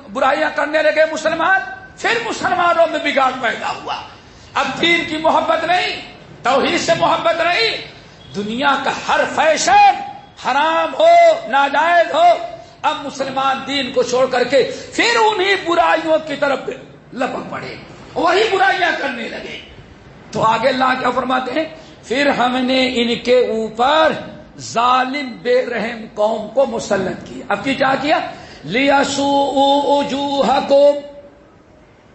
[SPEAKER 1] برائیاں کرنے لگے مسلمان، پھر مسلمانوں میں بگاڑ پیدا ہوا۔ اب دین کی محبت نہیں، توحید سے محبت نہیں، دنیا کا ہر فیشن حرام ہو ناجائز ہو، اب مسلمان دین کو چھوڑ کر کے پھر انہی برائیوں کی طرف لپک پڑے، وہی برائیاں کرنے لگے۔ تو آگے اللہ کیا فرماتے ہیں؟ پھر ہم نے ان کے اوپر ظالم بے رحم قوم کو مسلط کیا۔ اب کیا کیا؟ لیسوء وجوہکم،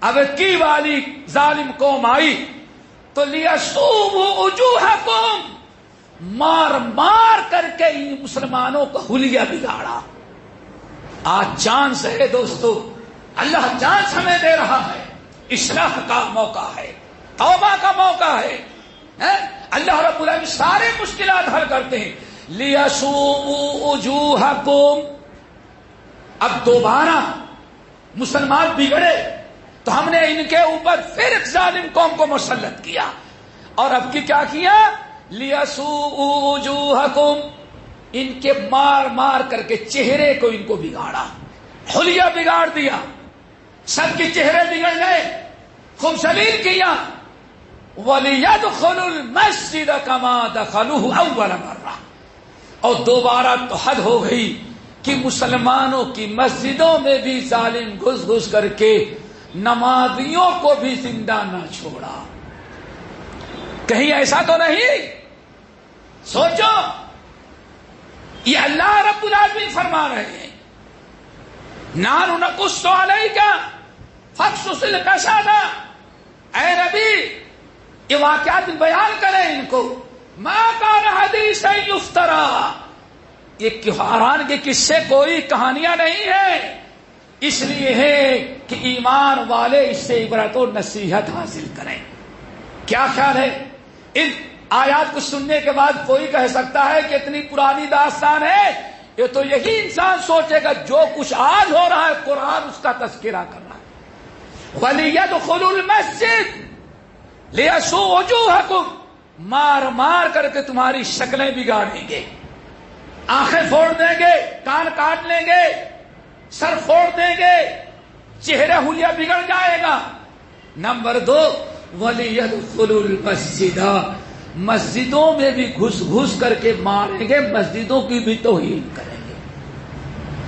[SPEAKER 1] اب کی والی ظالم قوم آئی تو لیسوء وجوہکم، مار مار کر کے ان مسلمانوں کا حلیہ بگاڑا۔ آج چانس ہے دوستو، اللہ چانس ہمیں دے رہا ہے، اصلاح کا موقع ہے، توبہ کا موقع ہے۔ اللہ رب العالمین سارے مشکلات حل کرتے ہیں۔ لیسوء وجوہکم، اب دوبارہ مسلمان بگڑے تو ہم نے ان کے اوپر پھر ایک ظالم قوم کو مسلط کیا، اور اب کی کیا کیا؟ لیسوء وجوہکم، ان کے مار مار کر کے چہرے کو ان کو بگاڑا، حلیہ بگاڑ دیا، سب کے چہرے بگڑ گئے، خوب شلیل کیا۔ وَلِيَدْخُلُوا الْمَسْجِدَ كَمَا دَخَلُوهُ أَوَّلَ مَرَّةٍ، اور دوبارہ تو حد ہو گئی کہ مسلمانوں کی مسجدوں میں بھی ظالم گھس گھس کر کے نمازیوں کو بھی زندہ نہ چھوڑا۔ کہیں ایسا تو نہیں؟ سوچو، یہ اللہ رب العالمین فرما رہے ہیں، نحن نقص علیک فاقصص القصص، اے نبی یہ واقعات بیان کریں ان کو۔ ما کان حدیثا یفترا، یہ قرآن کے قصے کوئی کہانیاں نہیں ہیں، اس لیے ہے کہ ایمان والے اس سے عبرت و نصیحت حاصل کریں۔ کیا خیال ہے؟ ان آیات کو سننے کے بعد کوئی کہہ سکتا ہے کہ اتنی پرانی داستان ہے؟ یہ تو یہی انسان سوچے گا جو کچھ آج ہو رہا ہے قرآن اس کا تذکرہ کر رہا ہے۔ وَلِيَدْخُلُوا الْمَسْجِدَ لیسوء وجوہکم، مار مار کر کے تمہاری شکلیں بگاڑیں گے، آنکھیں پھوڑ دیں گے، کان کاٹ لیں گے، سر پھوڑ دیں گے، چہرہ حلیہ بگڑ جائے گا۔ نمبر 2، وَلِيَدْخُلُوا الْمَسْجِدَ، مسجدوں میں بھی گھس گھس کر کے ماریں گے، مسجدوں کی بھی توہین کریں گے،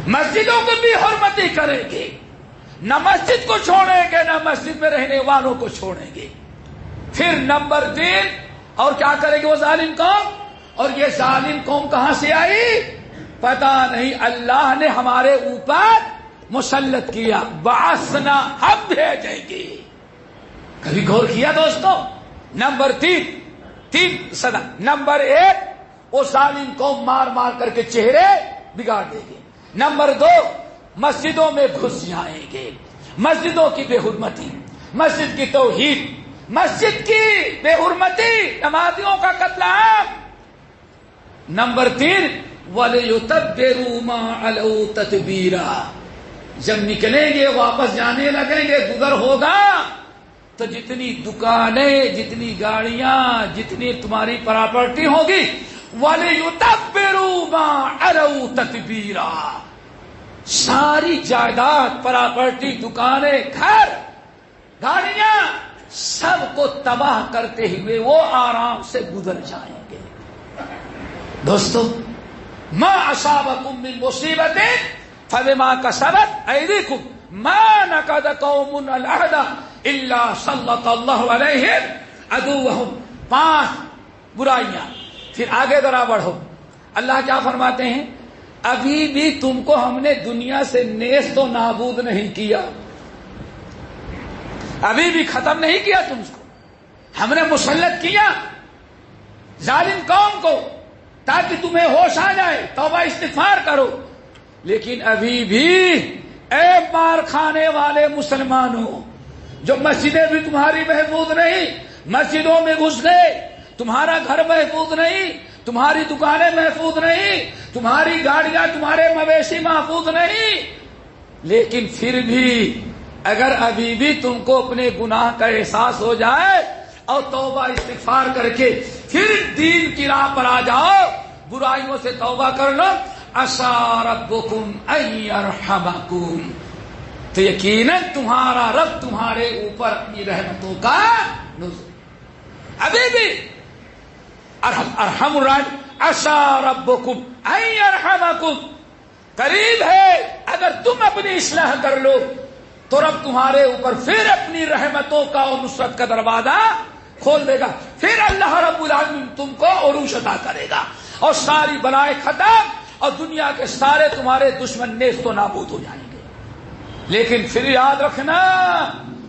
[SPEAKER 1] مسجدوں کی بھی حرمتی کریں گے، نہ مسجد کو چھوڑیں گے نہ مسجد میں رہنے والوں کو چھوڑیں گے۔ پھر نمبر 3، اور کیا کرے گی وہ ظالم قوم؟ اور یہ ظالم قوم کہاں سے آئی؟ پتا نہیں، اللہ نے ہمارے اوپر مسلط کیا، بعثنا، ہم بھیجیں گے۔ کبھی غور کیا دوستو؟ نمبر 3 صدا، نمبر 1 وہ ظالم قوم مار مار کر کے چہرے بگاڑ دے گی۔ نمبر 2 مسجدوں میں گھس جائیں گے، مسجدوں کی بے حرمتی، مسجد کی توہین، مسجد کی بے حرمتی، نمازیوں کا قتل عام۔ نمبر 3 وَلِيُتَبِّرُوا مَا عَلَوْا تَتْبِيرًا، جب نکلیں گے واپس جانے لگیں گے، گزر ہوگا تو جتنی دکانیں، جتنی گاڑیاں، جتنی تمہاری پراپرٹی ہوگی، وَلِيُتَبِّرُوا مَا عَلَوْا تَتْبِيرًا، ساری جائیداد، پراپرٹی، دکانیں، گھر، گاڑیاں، سب کو تباہ کرتے ہوئے وہ آرام سے گزر جائیں گے۔ دوستو، ما اصابکم من مصیبت فبما کسبت ایدیکم ما نقض قوم العہد الا سلط اللہ علیہم عدوہم، 5 برائیاں۔ پھر آگے ذرا بڑھو، اللہ کیا فرماتے ہیں؟ ابھی بھی تم کو ہم نے دنیا سے نیست و نابود نہیں کیا، ابھی بھی ختم نہیں کیا تم کو، ہم نے مسلط کیا ظالم قوم کو تاکہ تمہیں ہوش آ جائے، توبہ استغفار کرو، لیکن ابھی بھی اے مار کھانے والے مسلمانوں، جو مسجدیں بھی تمہاری محفوظ نہیں، مسجدوں میں گھس گئے، تمہارا گھر محفوظ نہیں، تمہاری دکانیں محفوظ نہیں، تمہاری گاڑیاں، تمہارے مویشی محفوظ نہیں، لیکن پھر بھی اگر ابھی بھی تم کو اپنے گناہ کا احساس ہو جائے اور توبہ استغفار کر کے پھر دین کی راہ پر آ جاؤ، برائیوں سے توبہ کر لو، عسى ربكم ان يرحمكم، تو یقیناً تمہارا رب تمہارے اوپر اپنی رحمتوں کا نزول، ابھی بھی ارحم الراحمین، عسى ربكم ان يرحمكم، قریب ہے، اگر تم اپنی اصلاح کر لو تو رب تمہارے اوپر پھر اپنی رحمتوں کا اور نصرت کا دروازہ کھول دے گا، پھر اللہ رب العالمین تم کو عروج عطا کرے گا اور ساری بلائیں ختم اور دنیا کے سارے تمہارے دشمن نیست و نابود ہو جائیں گے۔ لیکن پھر یاد رکھنا،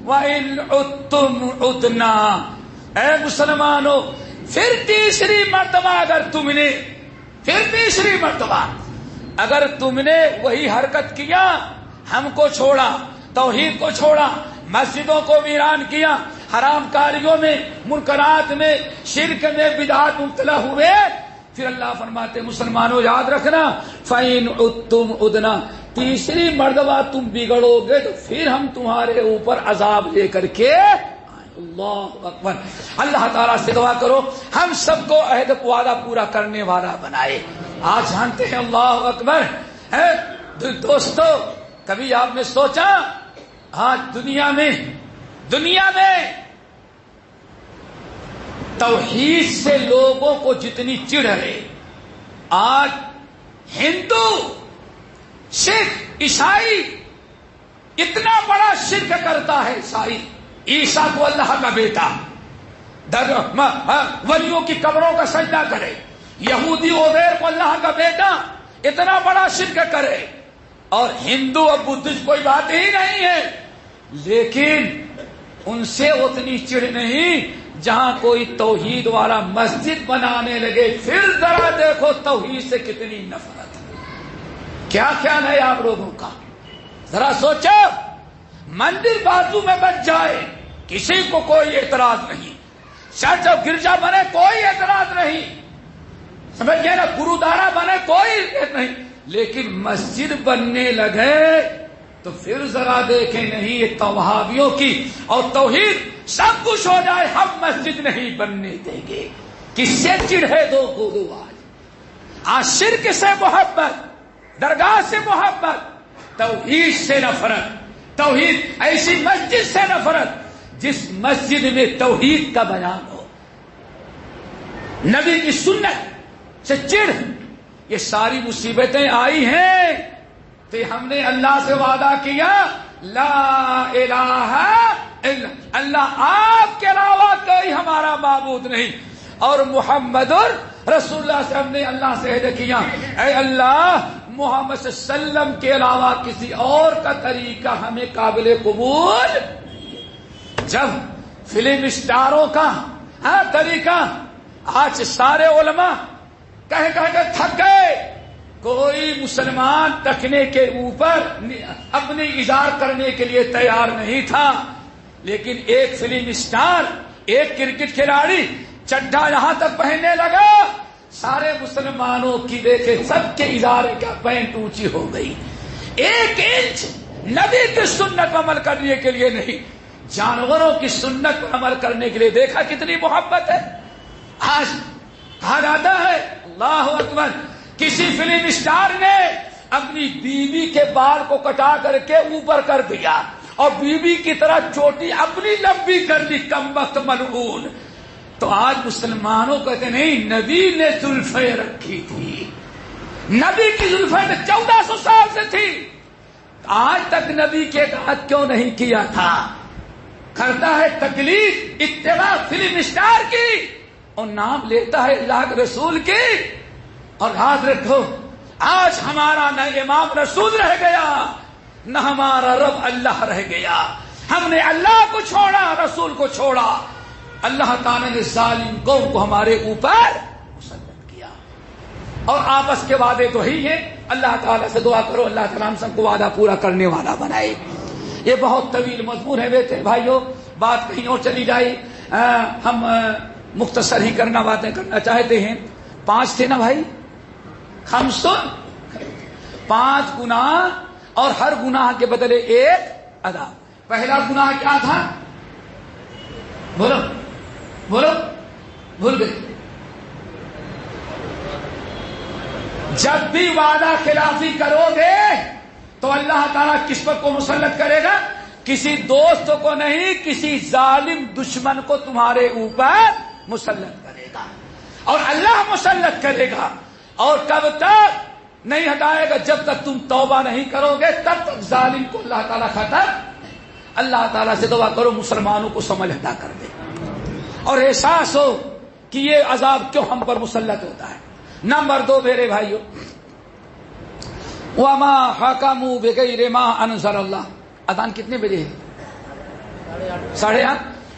[SPEAKER 1] وَإِنْ عُدْتُمْ عُدْنَا، اے مسلمانوں، پھر تیسری مرتبہ اگر تم نے وہی حرکت کیا، ہم کو چھوڑا، توحید کو چھوڑا، مسجدوں کو ویران کیا، حرام کاریوں میں، منکرات میں، شرک میں، بدعات مبتلا ہوئے، پھر اللہ فرماتے مسلمانوں یاد رکھنا، فَإِنْ عُدْتُمْ عُدْنَا، تیسری مرتبہ تم بگڑو گے تو پھر ہم تمہارے اوپر عذاب لے کر کے، اللہ اکبر۔ اللہ تعالیٰ سے دعا کرو ہم سب کو عہد وعدہ پورا کرنے والا بنائے۔ آج جانتے ہیں، اللہ اکبر، دوستو، کبھی آپ نے سوچا آج دنیا میں توحید سے لوگوں کو جتنی چڑ ہے، آج ہندو، سکھ، عیسائی اتنا بڑا شرک کرتا ہے، عیسائی عیسیٰ کو اللہ کا بیٹا، ولیوں کی قبروں کا سجدہ کرے، یہودی عزیر کو اللہ کا بیٹا، اتنا بڑا شرک کرے، اور ہندو اور بدھسٹ کوئی بات ہی نہیں ہے، لیکن ان سے اتنی چڑ نہیں جہاں کوئی توحید والا مسجد بنانے لگے، پھر ذرا دیکھو توحید سے کتنی نفرت ہے۔ کیا خیال ہے آپ لوگوں کا؟ ذرا سوچو، مندر بازو میں بچ جائے کسی کو کوئی اعتراض نہیں، چرچ اور گرجا بنے کوئی اعتراض نہیں، سمجھئے نا، گرودوارا بنے کوئی اعتراض نہیں، لیکن مسجد بننے لگے تو پھر ذرا دیکھیں نہیں، یہ وہابیوں کی اور توحید سب کچھ ہو جائے، ہم مسجد نہیں بننے دیں گے۔ کس سے چڑھے دو آج شرک سے محبت، درگاہ سے محبت، توحید سے نفرت، توحید ایسی مسجد سے نفرت جس مسجد میں توحید کا بیان ہو، نبی کی سنت سے چڑھ، یہ ساری مصیبتیں آئی ہیں تو ہم نے اللہ سے وعدہ کیا، لا الہ الا اللہ، آپ کے علاوہ کوئی ہمارا معبود نہیں، اور محمد رسول اللہ سے ہم نے اللہ سے عہد کیا، اے اللہ محمد صلی اللہ علیہ وسلم کے علاوہ کسی اور کا طریقہ ہمیں قابل قبول۔ جب فلم اسٹاروں کا طریقہ، آج سارے علماء کہہ کے تھک گئے، کوئی مسلمان تکنے کے اوپر اپنی اظہار کرنے کے لیے تیار نہیں تھا، لیکن ایک فلم اسٹار، ایک کرکٹ کھلاڑی چڈھا یہاں تک پہننے لگا، سارے مسلمانوں کی دیکھے سب کے اظہار کا پینٹ اونچی ہو گئی، 1 انچ نبی کی سنت پر عمل کرنے کے لیے نہیں، جانوروں کی سنت پر عمل کرنے کے لیے، دیکھا کتنی محبت ہے۔ آج کہا جاتا ہے، اللہ اکبر، کسی فلم اسٹار نے اپنی بیوی کے بال کو کٹا کر کے اوپر کر دیا اور بیوی کی طرح چوٹی اپنی لمبی کر لی، کمبخت ملعون۔ تو آج مسلمانوں کہتے نہیں، نبی نے زلفیں رکھی تھی، نبی کی زلفیں 1400 سال سے تھی، آج تک نبی کے اطاعت کیوں نہیں کیا تھا؟ کرتا ہے تکلیف اتباع فلم اسٹار کی اور نام لیتا ہے اللہ کے رسول کی۔ اور یاد رکھو، آج ہمارا نہ امام رسول رہ گیا، نہ ہمارا رب اللہ رہ گیا، ہم نے اللہ کو چھوڑا، رسول کو چھوڑا، اللہ تعالیٰ نے ظالم قوم کو ہمارے اوپر مسلط کیا۔ اور آپس کے وعدے تو ہی ہیں، اللہ تعالیٰ سے دعا کرو اللہ تعالیٰ ہم سب کو وعدہ پورا کرنے والا بنائے۔ یہ بہت طویل مضمون ہے بیٹے بھائیوں، بات کہیں اور چلی جائے، ہم مختصر ہی باتیں کرنا چاہتے ہیں۔ 5 تھے نا بھائی، 5 گناہ اور ہر گناہ کے بدلے ایک عذاب۔ پہلا گناہ کیا تھا؟ بولو بولو، بھول گئے؟ جب بھی وعدہ خلافی کرو گے تو اللہ تعالیٰ کس پر کو مسلط کرے گا؟ کسی دوست کو نہیں، کسی ظالم دشمن کو تمہارے اوپر مسلط کرے گا، اور اللہ مسلط کرے گا۔ اور کب تک نہیں ہٹائے گا؟ جب تک تم توبہ نہیں کرو گے تب تک ظالم کو اللہ تعالیٰ ختم۔ اللہ تعالیٰ سے دعا کرو مسلمانوں کو سمجھ عطا کر دے اور احساس ہو کہ یہ عذاب کیوں ہم پر مسلط ہوتا ہے۔ نمبر 2 میرے بھائیوں، وما حکموا بغیر ما انزل اللہ۔ اذان کتنے بجے ہے؟ 8:30۔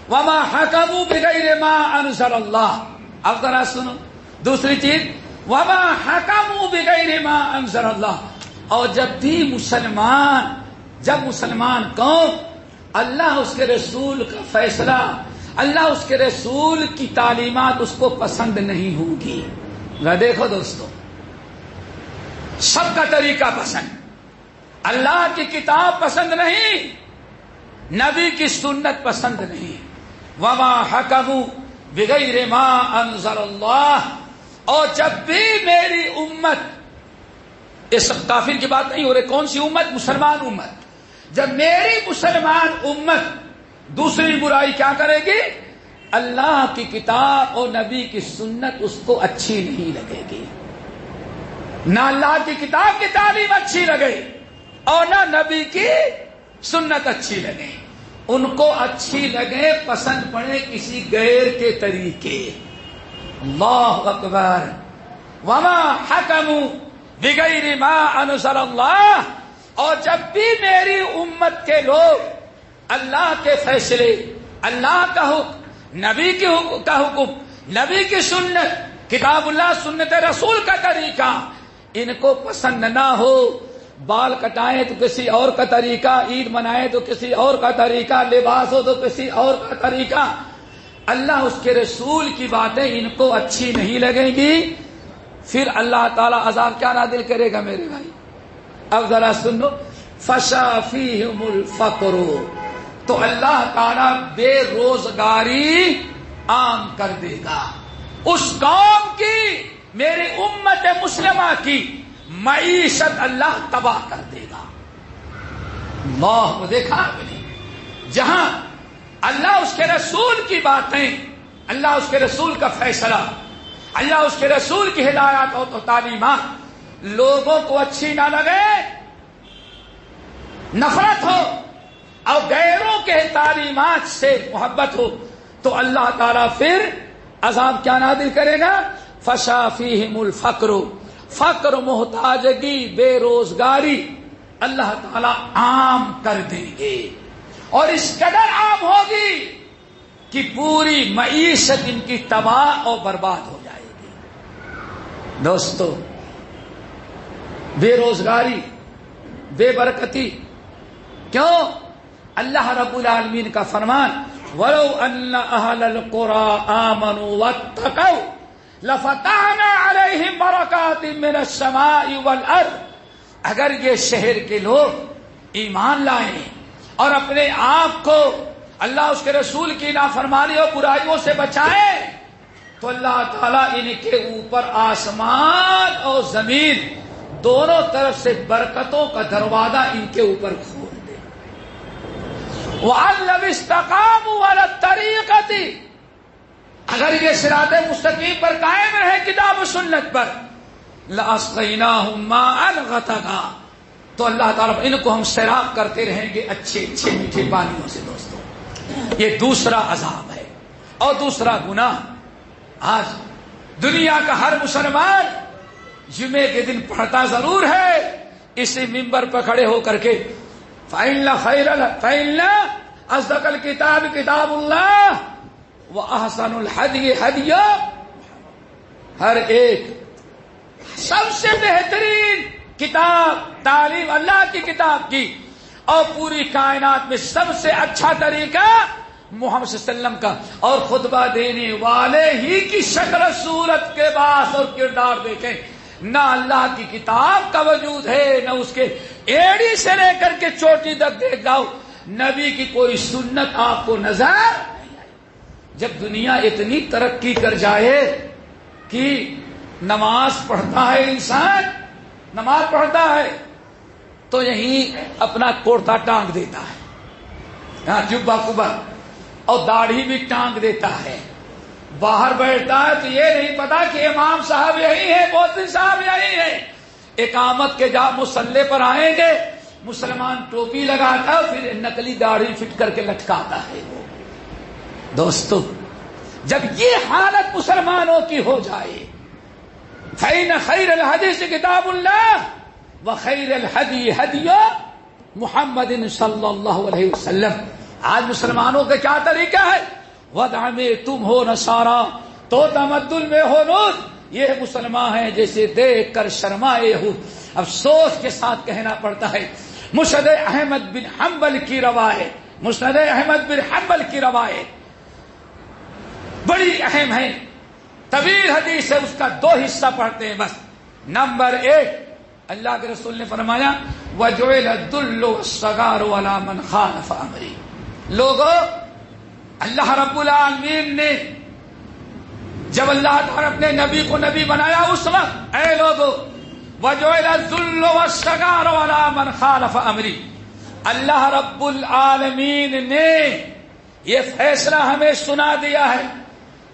[SPEAKER 1] وما حکموا بغیر ما انزل اللہ۔ اب ذرا سنو دوسری چیز، وما حکموا بغیر ما انزل اللہ۔ اور جب بھی مسلمان قوم اللہ اس کے رسول کا فیصلہ، اللہ اس کے رسول کی تعلیمات اس کو پسند نہیں ہوگی۔ دیکھو دوستو، سب کا طریقہ پسند، اللہ کی کتاب پسند نہیں، نبی کی سنت پسند نہیں۔ وما حکموا بغیر ما انزل اللہ۔ اور جب بھی میری امت، اس کافر کی بات نہیں ہو رہی، کون سی امت؟ مسلمان امت۔ جب میری مسلمان امت دوسری برائی کیا کرے گی؟ اللہ کی کتاب اور نبی کی سنت اس کو اچھی نہیں لگے گی۔ نہ اللہ کی کتاب کی تعلیم اچھی لگے اور نہ نبی کی سنت اچھی لگے، ان کو اچھی لگے، پسند پڑے کسی غیر کے طریقے۔ اللہ اکبر۔ وما حکموا بغیر ما انزل اللہ۔ اور جب بھی میری امت کے لوگ اللہ کے فیصلے، اللہ کا حکم، نبی کا حکم، نبی کی سنت، کتاب اللہ سنت رسول کا طریقہ ان کو پسند نہ ہو، بال کٹائیں تو کسی اور کا طریقہ، عید منائیں تو کسی اور کا طریقہ، لباس ہو تو کسی اور کا طریقہ، اللہ اس کے رسول کی باتیں ان کو اچھی نہیں لگیں گی، پھر اللہ تعالیٰ عذاب کیا نازل کرے گا میرے بھائی؟ اب ذرا سنو، فشا فیہم الفقر، تو اللہ تعالیٰ بے روزگاری عام کر دے گا اس قوم کی، میری امت مسلمہ کی معیشت اللہ تباہ کر دے گا۔ اللہ کو دیکھا آپ نے، جہاں اللہ اس کے رسول کی باتیں، اللہ اس کے رسول کا فیصلہ، اللہ اس کے رسول کی ہدایات اور تعلیمات لوگوں کو اچھی نہ لگے، نفرت ہو اور غیروں کے تعلیمات سے محبت ہو، تو اللہ تعالیٰ پھر عذاب کیا نازل کرے گا؟ فشا فیہم الفقر، فقر، محتاجگی، بے روزگاری اللہ تعالیٰ عام کر دیں گے، اور اس قدر عام ہوگی کہ پوری معیشت ان کی تباہ اور برباد ہو جائے گی۔ دوستو، بے روزگاری، بے برکتی کیوں؟ اللہ رب العالمین کا فرمان، وَلَوْ أَنَّ أَهْلَ الْقُرَىٰ آمَنُوا وَاتَّقَوْا لَفَتَحْنَا عَلَيْهِمْ بَرَكَاتٍ مِّنَ السَّمَاءِ وَالْأَرْضِ۔ اگر یہ شہر کے لوگ ایمان لائیں اور اپنے آپ کو اللہ اس کے رسول کی نافرمانی اور برائیوں سے بچائیں تو اللہ تعالیٰ ان کے اوپر آسمان اور زمین دونوں طرف سے برکتوں کا دروازہ ان کے اوپر کھول دے۔ وَأَن لَّوِ اسْتَقَامُوا عَلَى الطَّرِيقَةِ، اگر یہ صراط مستقیم پر قائم رہے کتاب و سنت پر، لَأَسْقَيْنَاهُم مَّاءً غَدَقًا، تو اللہ تعالیٰ ان کو ہم سیراب کرتے رہیں گے اچھے اچھے میٹھے پانیوں سے۔ دوستوں، یہ دوسرا عذاب ہے اور دوسرا گناہ۔ آج دنیا کا ہر مسلمان جمعے کے دن پڑھتا ضرور ہے، اسی منبر پر کھڑے ہو کر کے فَإِنَّ أَصْدَقَ الْكِتَابِ كِتَابُ اللَّهِ وَأَحْسَنُ الْهَدْيِ هَدْيُ، ہر ایک سب سے بہترین کتاب، تعلیم اللہ کی کتاب کی اور پوری کائنات میں سب سے اچھا طریقہ محمد صلی اللہ علیہ وسلم کا. اور خطبہ دینے والے ہی کی شکل صورت کے باس اور کردار دیکھیں. نہ اللہ کی کتاب کا وجود ہے، نہ اس کے ایڑی سے لے کر کے چوٹی تک دیکھ جاؤ، نبی کی کوئی سنت آپ کو نظر نہیں آئی. جب دنیا اتنی ترقی کر جائے کہ نماز پڑھتا ہے انسان، نماز پڑھتا ہے تو یہیں اپنا کرتا ٹانگ دیتا ہے، یہاں جبہ کبا، اور داڑھی بھی ٹانگ دیتا ہے. باہر بیٹھتا ہے تو یہ نہیں پتا کہ امام صاحب یہی ہے، مؤذن صاحب یہی ہے. اقامت کے جب مصلی پر آئیں گے، مسلمان ٹوپی لگاتا ہے، پھر نقلی داڑھی فٹ کر کے لٹکاتا ہے. دوستو جب یہ حالت مسلمانوں کی ہو جائے، فَإِنَّ خَيْرَ الْحَدِيثِ كِتَابُ اللَّهِ وَخَيْرَ الْهَدِيِ هَدْيُ مُحَمَّدٍ صلی اللہ علیہ وسلم. آج مسلمانوں کا کیا طریقہ ہے؟ وضع میں تم ہو نصارا تو تمدن میں ہو نور. یہ مسلمان ہیں جیسے دیکھ کر شرمائے یہود. افسوس کے ساتھ کہنا پڑتا ہے، مسند احمد بن حنبل کی روایت، مسند احمد بن حنبل کی روایت بڑی اہم ہے، طویل حدیث ہے، اس کا 2 حصہ پڑھتے ہیں بس. نمبر 1، اللہ کے رسول نے فرمایا وَجُعِلَ الذُّلُّ وَالصَّغَارُ عَلَى مَنْ خَالَفَ أَمْرِي. لوگوں، اللہ رب العالمین نے جب اللہ تعالیٰ اپنے نبی کو نبی بنایا اس وقت، اے لوگوں، وَجُعِلَ الذُّلُّ وَالصَّغَارُ عَلَى مَنْ خَالَفَ أَمْرِي. اللہ رب العالمین نے یہ فیصلہ ہمیں سنا دیا ہے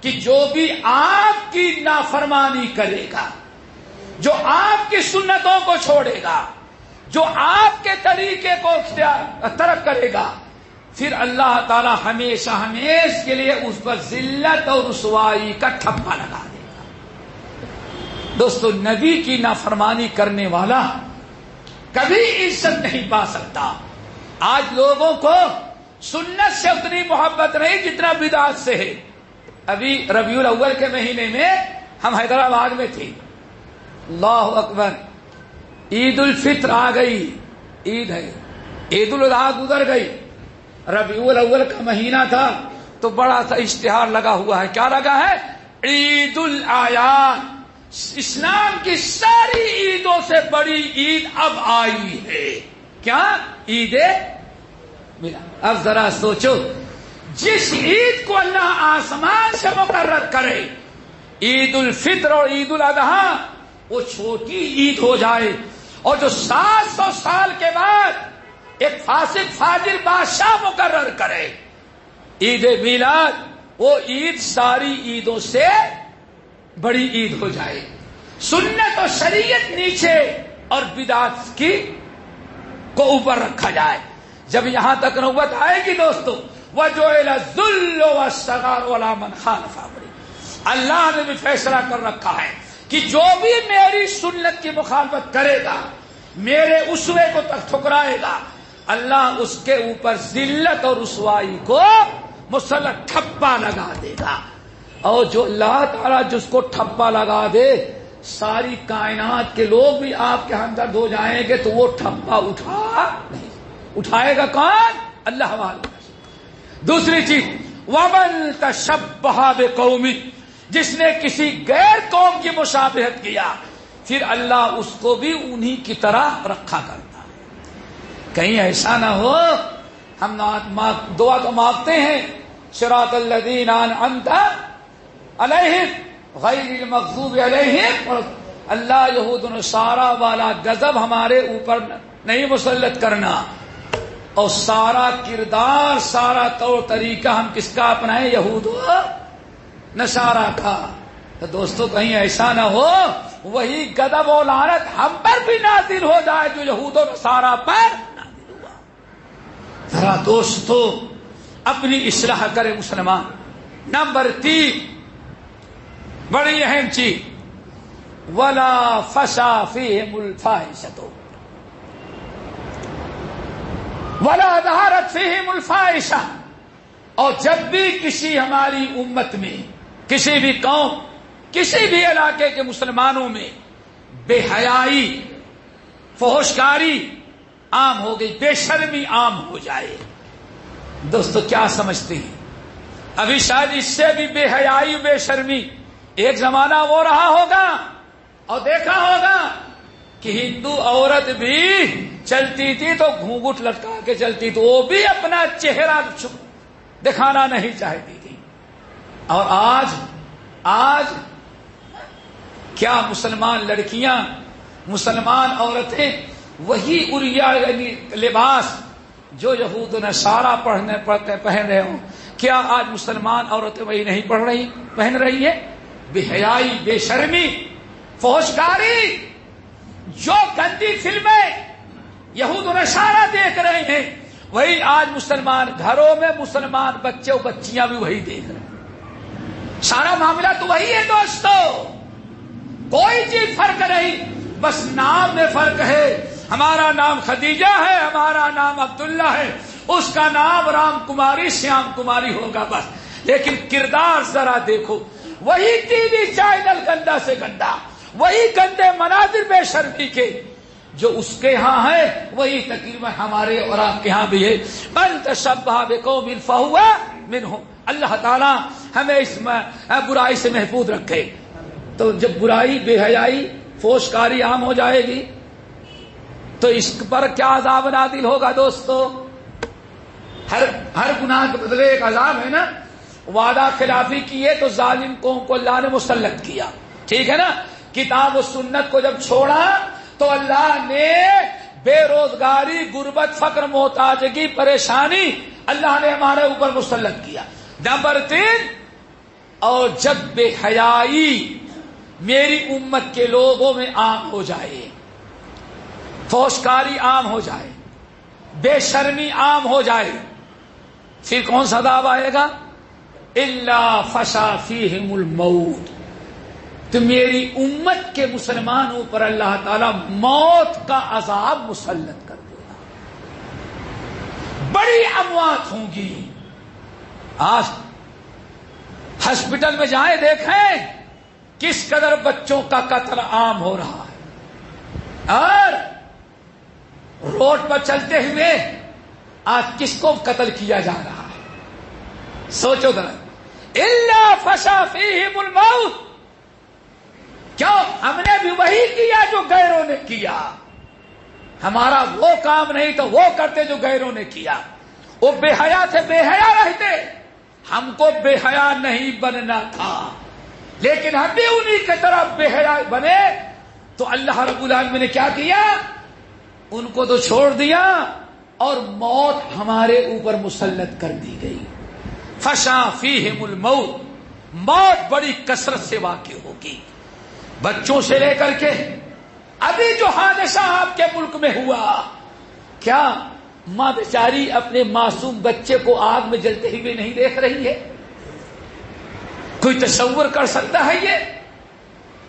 [SPEAKER 1] کہ جو بھی آپ کی نافرمانی کرے گا، جو آپ کی سنتوں کو چھوڑے گا، جو آپ کے طریقے کو ترک کرے گا، پھر اللہ تعالی ہمیشہ ہمیشہ کے لیے اس پر ذلت اور رسوائی کا ٹھپا لگا دے گا. دوستو، نبی کی نافرمانی کرنے والا کبھی عزت نہیں پا سکتا. آج لوگوں کو سنت سے اتنی محبت نہیں جتنا بدعت سے ہے. ابھی ربیع الاول کے مہینے میں ہم حیدرآباد میں تھے. اللہ اکبر، عید الفطر آ گئی، عید ہے، عید الاضحیٰ گزر گئی، ربیع الاول کا مہینہ تھا تو بڑا سا اشتہار لگا ہوا ہے. کیا لگا ہے؟ عید الاعیاد، اسلام کی ساری عیدوں سے بڑی عید اب آئی ہے. کیا؟ عید میلاد. اب ذرا سوچو، جس عید کو اللہ آسمان سے مقرر کرے، عید الفطر اور عید الاضحیٰ، وہ چھوٹی عید ہو جائے، اور جو 700 سال کے بعد ایک فاسق فاجر بادشاہ مقرر کرے عید میلاد، وہ عید ساری عیدوں سے بڑی عید ہو جائے. سنت اور شریعت نیچے اور بدعت کی کو اوپر رکھا جائے. جب یہاں تک نوبت آئے گی دوستو، وَجُعِلَ الذُّلُّ وَالصَّغَارُ عَلَى مَنْ خَالَفَ أَمْرِي. اللہ نے بھی فیصلہ کر رکھا ہے کہ جو بھی میری سنت کی مخالفت کرے گا، میرے اسوے کو تک ٹھکرائے گا، اللہ اس کے اوپر ذلت اور رسوائی کو مسلط ٹھپا لگا دے گا. اور جو اللہ تعالیٰ جس کو ٹھپا لگا دے، ساری کائنات کے لوگ بھی آپ کے ہمدرد ہو جائیں گے تو وہ ٹھپا اٹھائے گا کون؟ اللہ والا. دوسری چیز، وَمَن تَشَبَّهَ بِقَوْمٍ، جس نے کسی غیر قوم کی مشابہت کیا، پھر اللہ اس کو بھی انہی کی طرح رکھا کرتا ہے. کہیں ایسا نہ ہو ہم دعا تو مانگتے ہیں، صراط الذین انعمت علیہم غیر المغضوب علیہم، اللہ یہود و نصارہ والا غضب ہمارے اوپر نہیں مسلط کرنا، اور سارا کردار، سارا طور طریقہ ہم کس کا اپنائیں؟ یہود و نصارہ کا. تو دوستو کہیں ایسا نہ ہو وہی غضب و لعنت ہم پر بھی نازل ہو جائے جو یہود و نصارہ پر نازل ہوا. ذرا دوستو اپنی اصلاح کرے مسلمان. نمبر 3، بڑی اہم چیز، وَلَا فَشَا فِيهِمُ الْفَاحِشَةُ وَلَا ظَهَرَتْ فِيهِمُ الْفَاحِشَةُ. اور جب بھی کسی ہماری امت میں، کسی بھی قوم، کسی بھی علاقے کے مسلمانوں میں بے حیائی، فحشکاری، عام ہو گئی، بے شرمی عام ہو جائے۔ دوستو کیا سمجھتے ہیں؟ ابھی شاید اس سے بھی بے حیائی بے شرمی ایک زمانہ وہ رہا ہوگا اور دیکھا ہوگا کہ ہندو عورت بھی چلتی تھی تو گھونگھٹ لٹکا کے چلتی تھی، وہ بھی اپنا چہرہ دکھانا نہیں چاہتی تھی۔ اور آج کیا مسلمان لڑکیاں، مسلمان عورتیں وہی عریا یعنی لباس جو یہود و نصارا پہن رہے ہوں، کیا آج مسلمان عورتیں وہی نہیں پہن رہی ہے؟ بے حیائی، بے شرمی، فحشکاری، جو گندی فلمیں یہود و نصارا دیکھ رہے ہیں وہی آج مسلمان گھروں میں مسلمان بچے و بچیاں بھی وہی دیکھ رہے ہیں۔ سارا معاملہ تو وہی ہے دوستو، کوئی چیز فرق نہیں، بس نام میں فرق ہے۔ ہمارا نام خدیجہ ہے، ہمارا نام عبداللہ ہے، اس کا نام رام کماری شیام کماری ہوگا بس، لیکن کردار ذرا دیکھو، وہی ٹی وی چینل گندا سے گندا، وہی گندے مناظر بے شرمی کے جو اس کے ہاں ہے وہی تقریباً ہمارے اور آپ کے ہاں بھی ہے۔ من تشبہ بقوم فہو منہم، اللہ تعالی ہمیں اس برائی سے محفوظ رکھے۔ تو جب برائی، بے حیائی، فحشکاری عام ہو جائے گی تو اس پر کیا عذاب نازل ہوگا دوستو؟ ہر گناہ کے بدلے ایک عذاب ہے نا۔ وعدہ خلافی کیے تو ظالم قوم کو اللہ نے مسلط کیا، ٹھیک ہے نا۔ کتاب و سنت کو جب چھوڑا تو اللہ نے بے روزگاری، غربت، فقر، محتاجگی، پریشانی اللہ نے ہمارے اوپر مسلط کیا۔ نمبر 3، اور جب بے حیائی میری امت کے لوگوں میں عام ہو جائے، فحشکاری عام ہو جائے، بے شرمی عام ہو جائے، پھر کون سا عذاب آئے گا؟ الا فشا فیہم الموت، تو میری امت کے مسلمانوں پر اللہ تعالی موت کا عذاب مسلط کر دے گا۔ بڑی اموات ہوں گی۔ آج ہاسپٹل میں جائیں دیکھیں کس قدر بچوں کا قتل عام ہو رہا ہے، اور روڈ پر چلتے ہوئے آج کس کو قتل کیا جا رہا ہے؟ سوچو ذرا۔ الا فشا فیہم الموت، کیوں؟ ہم نے بھی وہی کیا جو غیروں نے کیا، ہمارا وہ کام نہیں تو وہ کرتے جو غیروں نے کیا۔ وہ بے حیا تھے، بے حیا رہتے، ہم کو بے حیا نہیں بننا تھا، لیکن ہم بھی انہی کی طرح بے حیا بنے تو اللہ رب العالمین نے کیا کیا؟ ان کو تو چھوڑ دیا اور موت ہمارے اوپر مسلط کر دی گئی۔ فشا فیہم الموت، موت بڑی کثرت سے واقع ہوگی، بچوں سے لے کر کے ابھی جو حادثہ آپ کے ملک میں ہوا، کیا ماں بیچاری اپنے معصوم بچے کو آگ میں جلتے ہوئے نہیں دیکھ رہی ہے؟ کوئی تصور کر سکتا ہے یہ؟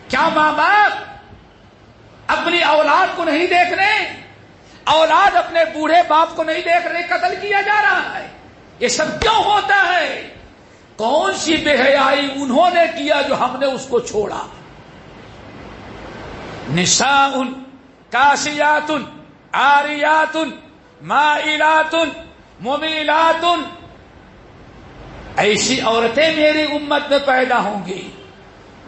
[SPEAKER 1] کیا ماں باپ اپنی اولاد کو نہیں دیکھ رہے؟ اولاد اپنے بوڑھے باپ کو نہیں دیکھ رہے، قتل کیا جا رہا ہے۔ یہ سب کیوں ہوتا ہے؟ کون سی بے حیائی انہوں نے کیا جو ہم نے اس کو چھوڑا؟ نساء کاسیات عاریات مائلات ممیلات، ایسی عورتیں میری امت میں پیدا ہوں گی۔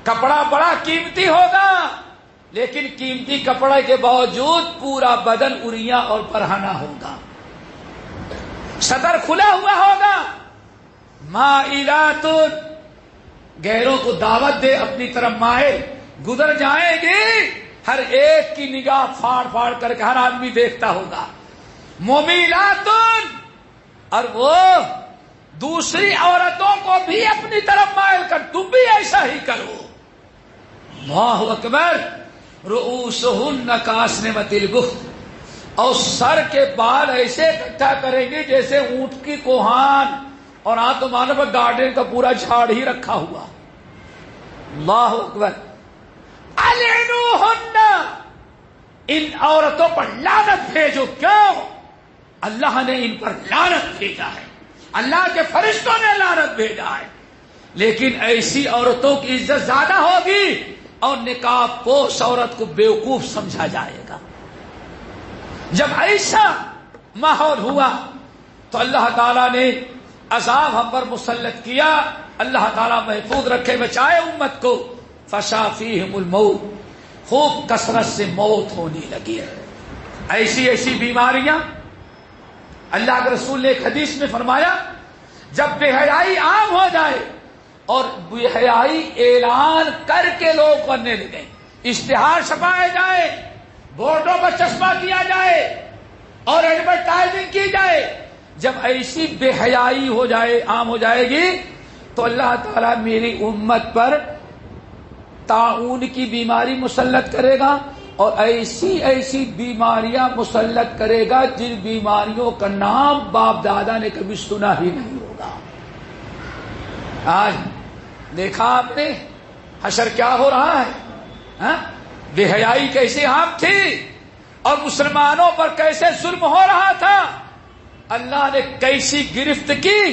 [SPEAKER 1] کپڑا بڑا قیمتی ہوگا، لیکن قیمتی کپڑے کے باوجود پورا بدن اریاں اور پرہانا ہوگا، صدر کھلا ہوا ہوگا۔ مائلات، غیروں کو دعوت دے اپنی طرف مائل، گزر جائیں گی، ہر ایک کی نگاہ پھاڑ پھاڑ کر کے ہر آدمی دیکھتا ہوگا۔ ممیلات، اور وہ دوسری عورتوں کو بھی اپنی طرف مائل کر، تم بھی ایسا ہی کرو۔ اللہ اکبر۔ رؤوسہن کاسنمۃ البخت، اور سر کے بال ایسے اکٹھا کریں گے جیسے اونٹ کی کوہان، اور ہاں تو مانو پر گارڈن کا پورا جھاڑ ہی رکھا ہوا۔ اللہ اکبر۔ العنوہن، ان عورتوں پر لعنت بھیجو۔ کیوں؟ اللہ نے ان پر لعنت بھیجا ہے، اللہ کے فرشتوں نے لعنت بھیجا ہے، لیکن ایسی عورتوں کی عزت زیادہ ہوگی اور نقاب پوش عورت کو بیوقوف سمجھا جائے گا۔ جب ایسا ماحول ہوا تو اللہ تعالیٰ نے عذاب ہم پر مسلط کیا. اللہ تعالیٰ محفوظ رکھے بچائے امت کو. فشا فیہم الموت, خوب کثرت سے موت ہونے لگی ہے. ایسی ایسی بیماریاں اللہ کے رسول نے ایک حدیث میں فرمایا, جب بے حیائی عام ہو جائے اور بے حیائی اعلان کر کے لوگ کرنے لگے, اشتہار چھپائے جائے, بورڈوں پر چسپاں کیا جائے اور ایڈورٹائزنگ کی جائے, جب ایسی بے حیائی ہو جائے, عام ہو جائے گی, تو اللہ تعالیٰ میری امت پر طاعون کی بیماری مسلط کرے گا اور ایسی ایسی بیماریاں مسلط کرے گا جن بیماریوں کا نام باپ دادا نے کبھی سنا ہی نہیں ہوگا. آج دیکھا آپ نے حشر کیا ہو رہا ہے, بے حیائی کیسے عام تھی اور مسلمانوں پر کیسے ظلم ہو رہا تھا. اللہ نے کیسی گرفت کی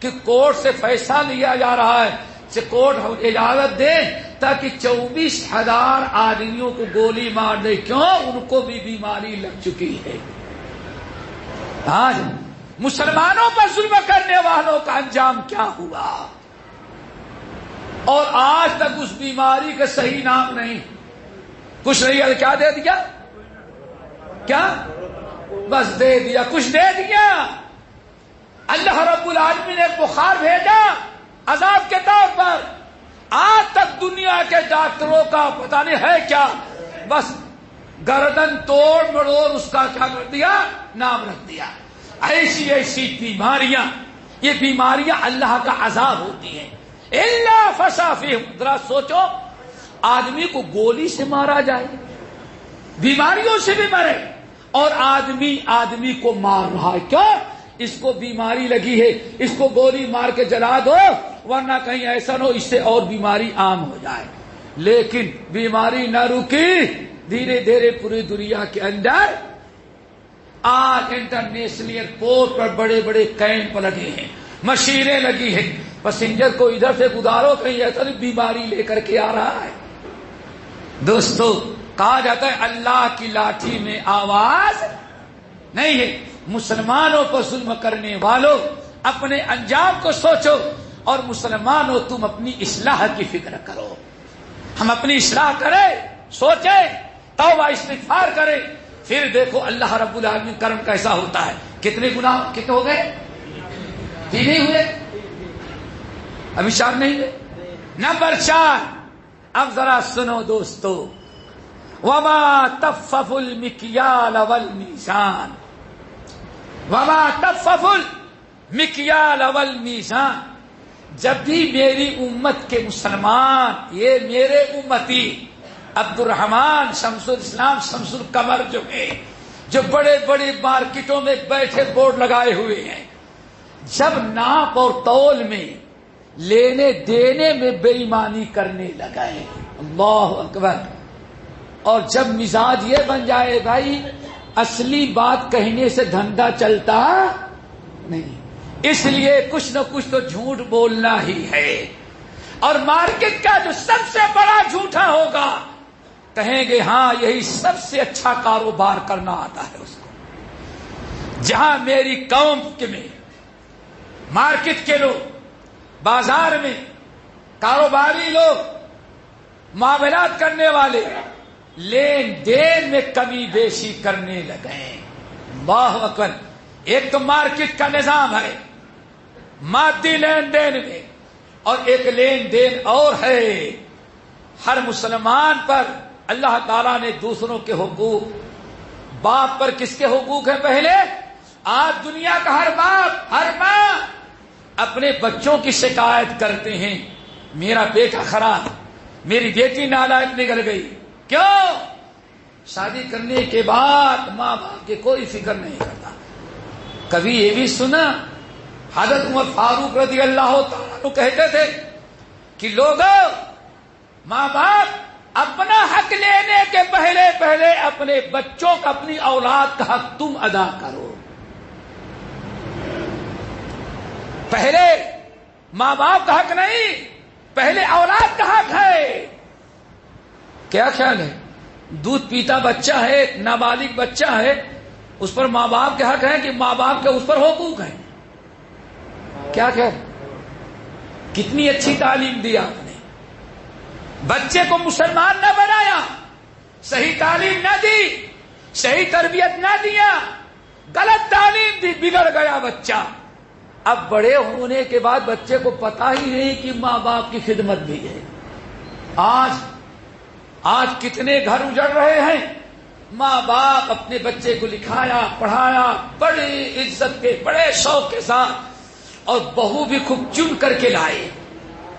[SPEAKER 1] کہ کورٹ سے فیصلہ لیا جا رہا ہے کہ کورٹ اجازت دے تاکہ 24,000 آدمیوں کو گولی مار دے. کیوں؟ ان کو بھی بیماری لگ چکی ہے. آج مسلمانوں پر ظلم کرنے والوں کا انجام کیا ہوا, اور آج تک اس بیماری کا صحیح نام نہیں. کچھ نہیں, کیا دے دیا, کیا بس دے دیا, کچھ دے دیا. اللہ رب العالمین نے بخار بھیجا عذاب کے طور پر. آج تک دنیا کے ڈاکٹروں کا پتہ نہیں ہے کیا, بس گردن توڑ مڑوڑ اس کا کیا کر دیا, نام رکھ دیا. ایسی ایسی بیماریاں, یہ بیماریاں اللہ کا عذاب ہوتی ہیں. اللہ فسا فیہم, ذرا سوچو آدمی کو گولی سے مارا جائے, بیماریوں سے بھی مرے, اور آدمی کو مار رہا ہے. کیوں؟ اس کو بیماری لگی ہے, اس کو گولی مار کے جلا دو ورنہ کہیں ایسا نہ ہو اس سے اور بیماری عام ہو جائے. لیکن بیماری نہ رکی, دھیرے دھیرے پوری دنیا کے اندر آج انٹرنیشنل ایئرپورٹ پر بڑے بڑے کیمپ لگے ہیں, مشینیں لگی ہیں, پیسنجر کو ادھر سے گزارو, کہیں ایسا نہیں بیماری لے کر کے آ رہا ہے. دوستو کہا جاتا ہے اللہ کی لاٹھی میں آواز نہیں ہے. مسلمانوں پر ظلم کرنے والوں اپنے انجام کو سوچو, اور مسلمانوں تم اپنی اصلاح کی فکر کرو. ہم اپنی اصلاح کریں, سوچیں, توبہ استغفار کریں, پھر دیکھو اللہ رب العالمین کرم کیسا ہوتا ہے. کتنے گناہ کتنے ہو گئے, 3 نہیں ہوئے, ابھی 4 نہیں ہوئے. نمبر 4, اب ذرا سنو دوستو, وما تفف المکیال والمیزان, وما تفف المکیال والمیزان. جب بھی میری امت کے مسلمان, یہ میرے امتی عبد الرحمان شمس الاسلام شمس القمر جو ہے, جو بڑے بڑے مارکیٹوں میں بیٹھے بورڈ لگائے ہوئے ہیں, جب ناپ اور تول میں لینے دینے میں بے ایمانی کرنے لگے, اللہ اکبر, اور جب مزاج یہ بن جائے بھائی اصلی بات کہنے سے دھندا چلتا نہیں, اس لیے کچھ نہ کچھ تو جھوٹ بولنا ہی ہے. اور مارکیٹ کا جو سب سے بڑا جھوٹا ہوگا کہیں گے ہاں یہی سب سے اچھا کاروبار کرنا آتا ہے اس کو. جہاں میری قوم کے میں مارکیٹ کے لوگ, بازار میں کاروباری لوگ, معاملات کرنے والے لین دین میں کمی بیشی کرنے لگے. اللہ اکبر. ایک تو مارکیٹ کا نظام ہے مادی لین دین میں, اور ایک لین دین اور ہے, ہر مسلمان پر اللہ تعالیٰ نے دوسروں کے حقوق, باپ پر کس کے حقوق ہیں پہلے؟ آج دنیا کا ہر باپ ہر ماں اپنے بچوں کی شکایت کرتے ہیں, میرا بیٹا خراب, میری بیٹی نالائق نکل گئی. کیوں؟ شادی کرنے کے بعد ماں باپ کی کوئی فکر نہیں کرتا. کبھی یہ بھی سنا حضرت عمر فاروق رضی اللہ تعالیٰ عنہ کہتے تھے کہ لوگوں, ماں باپ اپنا حق لینے کے پہلے اپنے بچوں کا, اپنی اولاد کا حق تم ادا کرو. پہلے ماں باپ کا حق نہیں, پہلے اولاد کا حق ہے. کیا خیال ہے؟ دودھ پیتا بچہ ہے، نابالغ بچہ ہے، اس پر ماں باپ کے حق ہے کہ ماں باپ کے اس پر حقوق ہیں؟ کیا کتنی اچھی تعلیم دی آپ نے، بچے کو مسلمان نہ بنایا، صحیح تعلیم نہ دی، صحیح تربیت نہ دیا، غلط تعلیم دی، بگڑ گیا بچہ۔ اب بڑے ہونے کے بعد بچے کو پتا ہی نہیں کہ ماں باپ کی خدمت بھی ہے۔ آج کتنے گھر اجڑ رہے ہیں، ماں باپ اپنے بچے کو لکھایا پڑھایا بڑی عزت کے، بڑے شوق کے ساتھ، اور بہو بھی خوب چن کر کے لائے،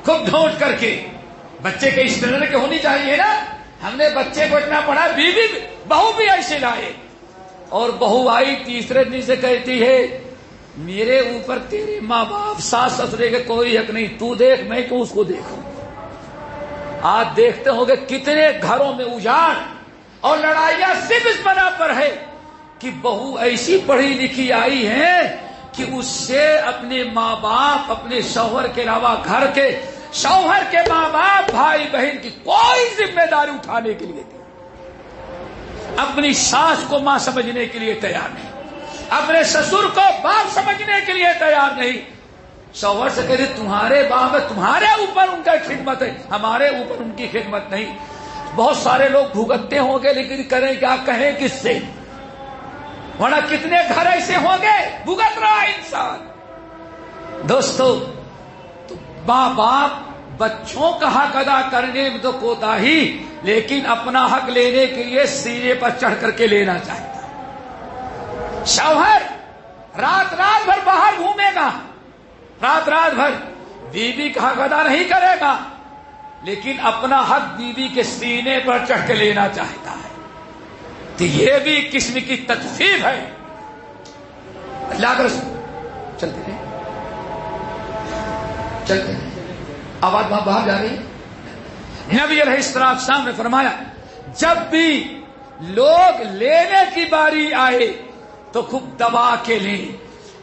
[SPEAKER 1] خوب ڈھونڈ کر کے۔ بچے کے اس طرح کے ہونی چاہیے نا، ہم نے بچے کو اتنا پڑھا، بیوی بہو بھی ایسے لائے، اور بہو آئی تیسرے دن سے کہتی ہے میرے اوپر تیرے ماں باپ ساس سسرے کے کوئی حق نہیں، تو دیکھ، میں کیوں اس کو دیکھوں۔ آج دیکھتے ہو گے کتنے گھروں میں اجاڑ اور لڑائیاں صرف اس بنا پر ہے کہ بہو ایسی پڑھی لکھی آئی ہے کہ اس سے اپنے ماں باپ، اپنے شوہر کے علاوہ گھر کے، شوہر کے ماں باپ، بھائی بہن کی کوئی ذمہ داری اٹھانے کے لیے نہیں، اپنی ساس کو ماں سمجھنے کے لیے تیار نہیں، اپنے سسر کو باپ سمجھنے کے لیے تیار نہیں۔ شوہر سے کہتے تمہارے باپ ہے، تمہارے اوپر ان کا خدمت ہے، ہمارے اوپر ان کی خدمت نہیں۔ بہت سارے لوگ بھگتتے ہوں گے، لیکن کریں کیا، کہیں کس سے؟ ورنہ کتنے گھر ایسے ہوں گے بھگت رہا انسان۔ دوستو، تو ماں باپ بچوں کا حق ادا کرنے میں تو کوتاہی، لیکن اپنا حق لینے کے لیے سینے پر چڑھ کر کے لینا چاہتا ہے۔ شوہر رات بھر باہر گھومے گا، رات بھر بیوی کا حق ادا نہیں کرے گا، لیکن اپنا حق بیوی کے سینے پر چڑھ کے لینا چاہتا ہے، تو یہ بھی قسم کی تکفیف ہے۔ اللہ کا رسول چلتے ہیں آواز باہر جا رہی ہے۔ نبی علیہ السلام نے فرمایا جب بھی لوگ لینے کی باری آئے تو خوب دبا کے لیں،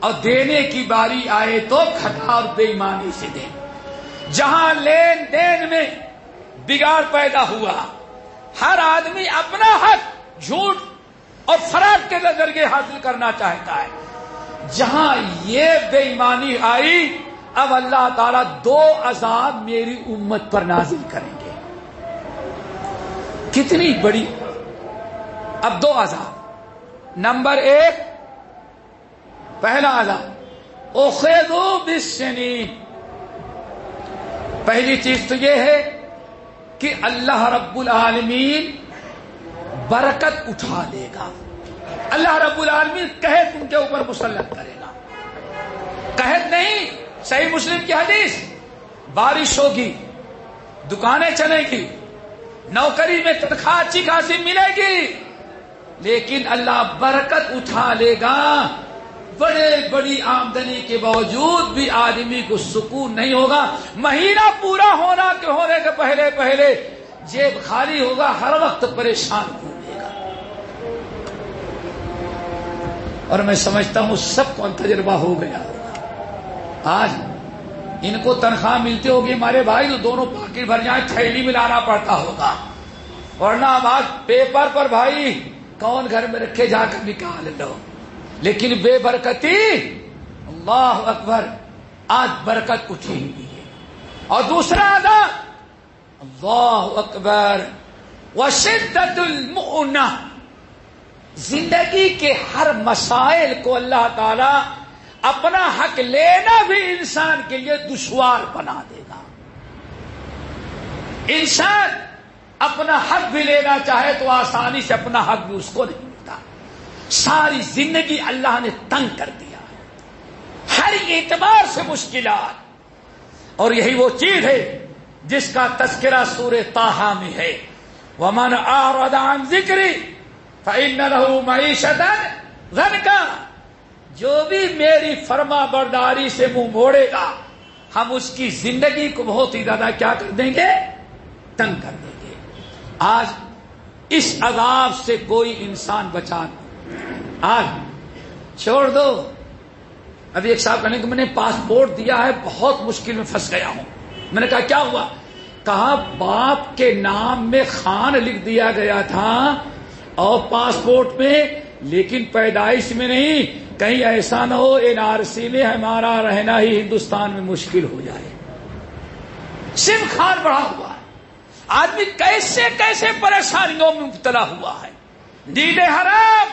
[SPEAKER 1] اور دینے کی باری آئے تو کھٹا اور بے ایمانی سے دیں۔ جہاں لین دین میں بگاڑ پیدا ہوا، ہر آدمی اپنا حق جھوٹ اور فراڈ کے ذریعے حاصل کرنا چاہتا ہے، جہاں یہ بے ایمانی آئی، اب اللہ تعالیٰ 2 عذاب میری امت پر نازل کریں گے۔ کتنی بڑی، اب 2 عذاب۔ نمبر 1، پہلا عذاب اخذوا بالسنین، پہلی چیز تو یہ ہے کہ اللہ رب العالمین برکت اٹھا لے گا، اللہ رب العالمین قحط ان کے اوپر مسلط کرے گا۔ قحط نہیں، صحیح مسلم کی حدیث، بارش ہوگی، دکانیں چلیں گی، نوکری میں تنخواہ اچھی خاصی ملے گی، لیکن اللہ برکت اٹھا لے گا۔ بڑی آمدنی کے باوجود بھی آدمی کو سکون نہیں ہوگا، مہینہ پورا ہونے کے پہلے جیب خالی ہوگا، ہر وقت پریشان گھومے گا۔ اور میں سمجھتا ہوں سب کو تجربہ ہو گیا ہوگا۔ آج ان کو تنخواہ ملتی ہوگی ہمارے بھائی، تو دونوں پاکٹ بھر جائیں، تھیلی میں لانا پڑتا ہوگا، ورنہ آج پیپر پر بھائی کون گھر میں رکھے، جا کر نکال لو۔ لیکن بے برکتی، اللہ اکبر، آج برکت اٹھی ہوئی ہے۔ اور دوسرا عذاب، اللہ اکبر، وشدت المؤنہ، زندگی کے ہر مسائل کو اللہ تعالی اپنا حق لینا بھی انسان کے لیے دشوار بنا دے گا۔ انسان اپنا حق بھی لینا چاہے تو آسانی سے اپنا حق بھی اس کو نہیں ملتا، ساری زندگی اللہ نے تنگ کر دیا ہے، ہر اعتبار سے مشکلات۔ اور یہی وہ چیز ہے جس کا تذکرہ سورہ طٰہٰ میں ہے، وَمَنْ أَعْرَضَ عَنْ ذِكْرِي فَإِنَّ لَهُ مَعِيشَةً ضَنْكًا، جو بھی میری فرما برداری سے منہ موڑے گا، ہم اس کی زندگی کو بہت ہی زیادہ کیا کر دیں گے، تنگ کر دیں گے۔ آج اس عذاب سے کوئی انسان بچا نہیں۔ آج چھوڑ دو، ابھی ایک صاحب کہنے کہ میں نے پاسپورٹ دیا ہے، بہت مشکل میں پھنس گیا ہوں۔ میں نے کہا کیا ہوا؟ کہا باپ کے نام میں خان لکھ دیا گیا تھا اور پاسپورٹ میں، لیکن پیدائش میں نہیں، کہیں ایسا نہ ہو NRC میں ہمارا رہنا ہی ہندوستان میں مشکل ہو جائے۔ سم خان بڑھا ہوا ہے، آدمی کیسے کیسے پریشانیوں میں مبتلا ہوا ہے۔ دین حرام،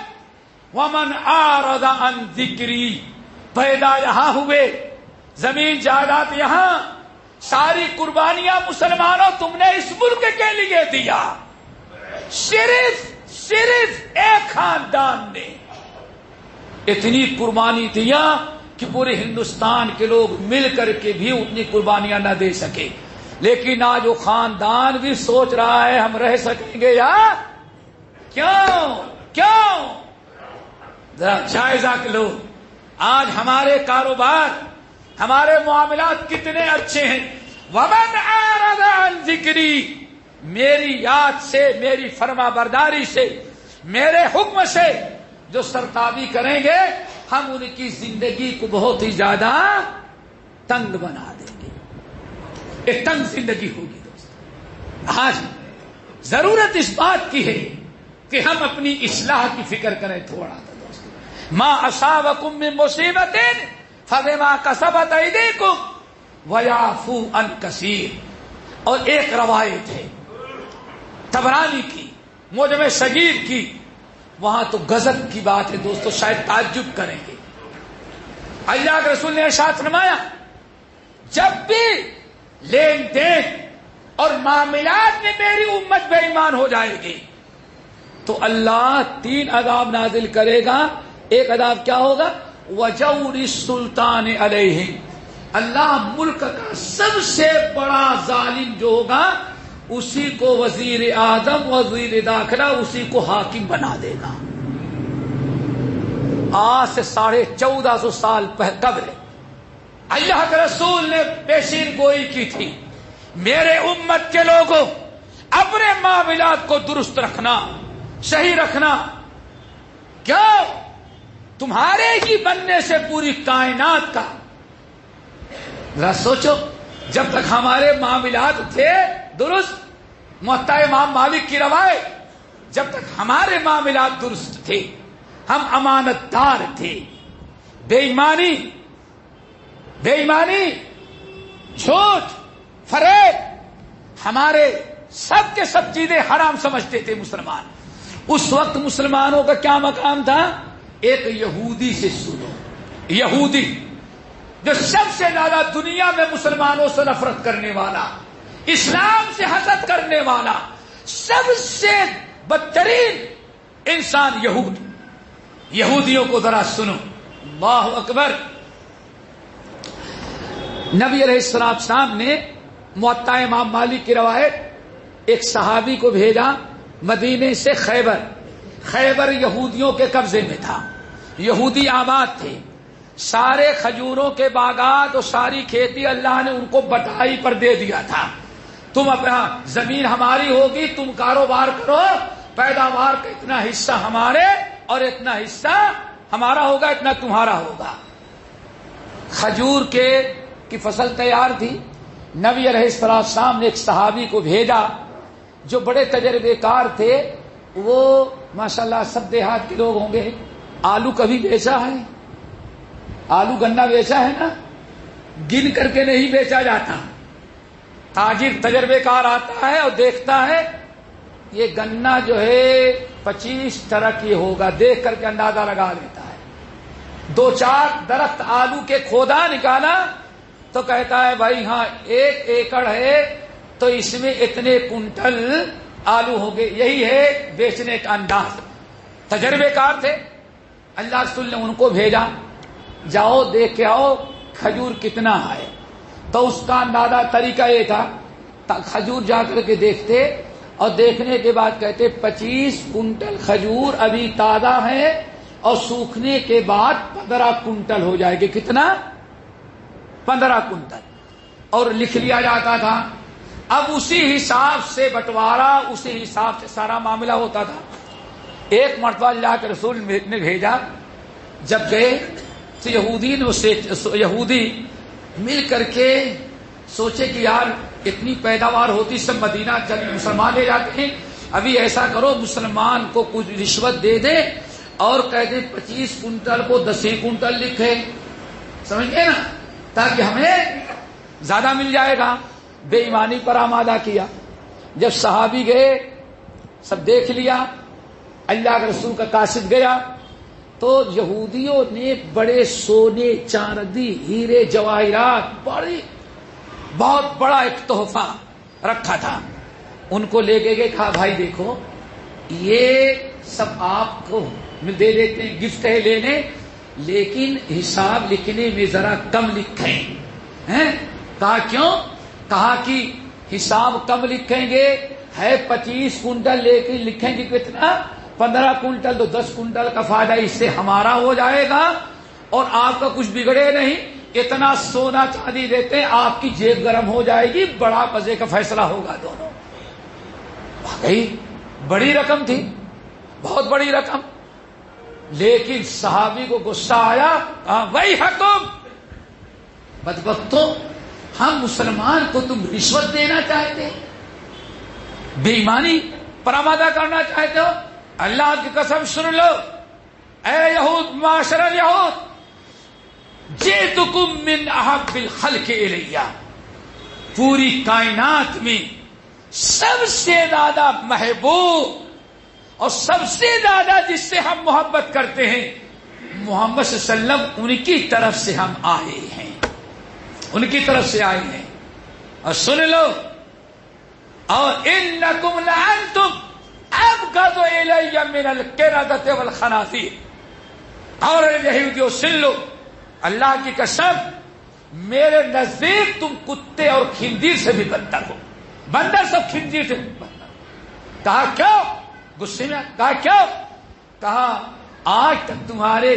[SPEAKER 1] ومن اعرض عن ذکری، پیدا یہاں ہوئے، زمین جائیداد یہاں، ساری قربانیاں مسلمانوں تم نے اس ملک کے لیے دیا، صرف ایک خاندان نے اتنی قربانی دیا کہ پورے ہندوستان کے لوگ مل کر کے بھی اتنی قربانیاں نہ دے سکے۔ لیکن آج وہ خاندان بھی سوچ رہا ہے ہم رہ سکیں گے یا کیوں؟ ذرا جائزہ لو، آج ہمارے کاروبار، ہمارے معاملات کتنے اچھے ہیں۔ ومن اعرض عن ذکری، میری یاد سے، میری فرما برداری سے، میرے حکم سے جو سرتابی کریں گے، ہم ان کی زندگی کو بہت ہی زیادہ تنگ بنا دیں گے۔ ایک تنگ زندگی ہوگی دوست۔ آج ضرورت اس بات کی ہے کہ ہم اپنی اصلاح کی فکر کریں تھوڑا سا دوست۔ ما اصابکم من مصیبت فبما کسبت ایدیکم ویعفو عن کثیر۔ اور ایک روایت ہے طبرانی کی، معجم صغیر کی، وہاں تو غضب کی بات ہے دوستو، شاید تعجب کریں گے۔ اللہ کے رسول نے ارشاد فرمایا جب بھی لین دین اور معاملات میں میری امت بے ایمان ہو جائے گی تو اللہ 3 عذاب نازل کرے گا۔ ایک عذاب کیا ہوگا؟ وجور السلطان علیہم، اللہ ملک کا سب سے بڑا ظالم جو ہوگا اسی کو وزیر اعظم، وزیر داخلہ، اسی کو حاکم بنا دے گا۔ آج سے 1450 سال قبل اللہ کے رسول نے پیشین گوئی کی تھی، میرے امت کے لوگوں اپنے معاملات کو درست رکھنا، صحیح رکھنا۔ کیوں؟ تمہارے ہی بننے سے پوری کائنات کا، ذرا سوچو، جب تک ہمارے معاملات تھے درست، موطا امام مالک کی روایت، جب تک ہمارے معاملات درست تھے، ہم امانت دار تھے، بے ایمانی، جھوٹ، فریب، ہمارے سب کے سب چیزیں حرام سمجھتے تھے مسلمان۔ اس وقت مسلمانوں کا کیا مقام تھا؟ ایک یہودی سے سنو، یہودی جو سب سے زیادہ دنیا میں مسلمانوں سے نفرت کرنے والا، اسلام سے حسد کرنے والا، سب سے بدترین انسان یہودیوں کو ذرا سنو۔ اللہ اکبر۔ نبی علیہ السلام نے موطا امام مالک کی روایت، ایک صحابی کو بھیجا مدینے سے خیبر یہودیوں کے قبضے میں تھا، یہودی آباد تھے، سارے کھجوروں کے باغات اور ساری کھیتی اللہ نے ان کو بٹائی پر دے دیا تھا۔ تم اپنا زمین ہماری ہوگی، تم کاروبار کرو، پیداوار کا اتنا حصہ ہمارے اور اتنا حصہ ہمارا ہوگا، اتنا تمہارا ہوگا۔ کھجور کی فصل تیار تھی، نبی علیہ السلام نے ایک صحابی کو بھیجا جو بڑے تجربے کار تھے، وہ ماشاءاللہ سب دیہات کے لوگ ہوں گے، آلو کبھی بیچا ہے؟ آلو گنا بیچا ہے نا؟ گن کر کے نہیں بیچا جاتا، تاجر تجربے کار آتا ہے اور دیکھتا ہے یہ گنا جو ہے 25 طرح کی ہوگا، دیکھ کر کے اندازہ لگا لیتا ہے۔ 2-4 درخت آلو کے کھودا نکالا تو کہتا ہے بھائی ہاں 1 ایکڑ ہے تو اس میں اتنے کنٹل آلو ہو گئے، یہی ہے بیچنے کا انداز۔ تجربے کار تھے، اللہ رسول نے ان کو بھیجا، جاؤ دیکھ کے آؤ کھجور کتنا ہے۔ تو اس کا اندازہ طریقہ یہ تھا، کھجور جا کر کے دیکھتے اور دیکھنے کے بعد کہتے 25 کنٹل کھجور ابھی تازہ ہے اور سوکھنے کے بعد 15 کنٹل ہو جائے گی۔ کتنا؟ 15 کنٹل، اور لکھ لیا جاتا تھا۔ اب اسی حساب سے بٹوارا، اسی حساب سے سارا معاملہ ہوتا تھا۔ ایک مرتبہ اللہ کے رسول نے بھیجا، جب گئے تو یہودی مل کر کے سوچے کہ یار اتنی پیداوار ہوتی سب مدینہ چل مسلمان لے جاتے ہیں. ابھی ایسا کرو مسلمان کو کچھ رشوت دے دے اور کہہ دے 25 کنٹل کو 10 کنٹل لکھے, سمجھ گئے نا, تاکہ ہمیں زیادہ مل جائے گا. بے ایمانی پر آمادہ کیا. جب صحابی گئے سب دیکھ لیا, اللہ کے رسول کا قاصد گیا تو یہودیوں نے بڑے سونے چاندی ہیرے جواہرات بہت بڑا ایک تحفہ رکھا تھا. ان کو لے کے گئے, کہا بھائی دیکھو یہ سب آپ کو دے دیتے ہیں, گفٹ ہے لینے, لیکن حساب لکھنے میں ذرا کم لکھیں. کہا کیوں؟ کہا کہ حساب کم لکھیں گے, ہے 25 کنٹل لے کے لکھیں گے کتنا 15 کنٹل, تو 10 کنٹل کا فائدہ اس سے ہمارا ہو جائے گا اور آپ کا کچھ بگڑے نہیں. اتنا سونا چاندی دیتے ہیں, آپ کی جیب گرم ہو جائے گی, بڑا مزے کا فیصلہ ہوگا دونوں. واقعی بڑی رقم تھی, بہت بڑی رقم. لیکن صحابی کو غصہ آیا, وہی حکم بدبختوں, ہم مسلمان کو تم رشوت دینا چاہتے, بے ایمانی پر آمادہ کرنا چاہتے ہو. اللہ کی قسم سن لو, اے یہود, معاشر الیہود, جئتکم من احب الخلق الیہ, پوری کائنات میں سب سے زیادہ محبوب اور سب سے زیادہ جس سے ہم محبت کرتے ہیں محمد صلی اللہ علیہ وسلم, ان کی طرف سے ہم آئے ہیں, ان کی طرف سے آئے ہیں. اور سن لو, اور انکم لانتم ابغض الی من القردۃ والخنازیر, اور یہودیوں سن لو, اللہ کی قسم میرے نزدیک تم کتے اور خنزیر سے بھی بدتر ہو. بندر سب خنزیر سے بدتر. کہا کیوں؟ غصے میں کہا کیوں؟ کہا آج تک تمہارے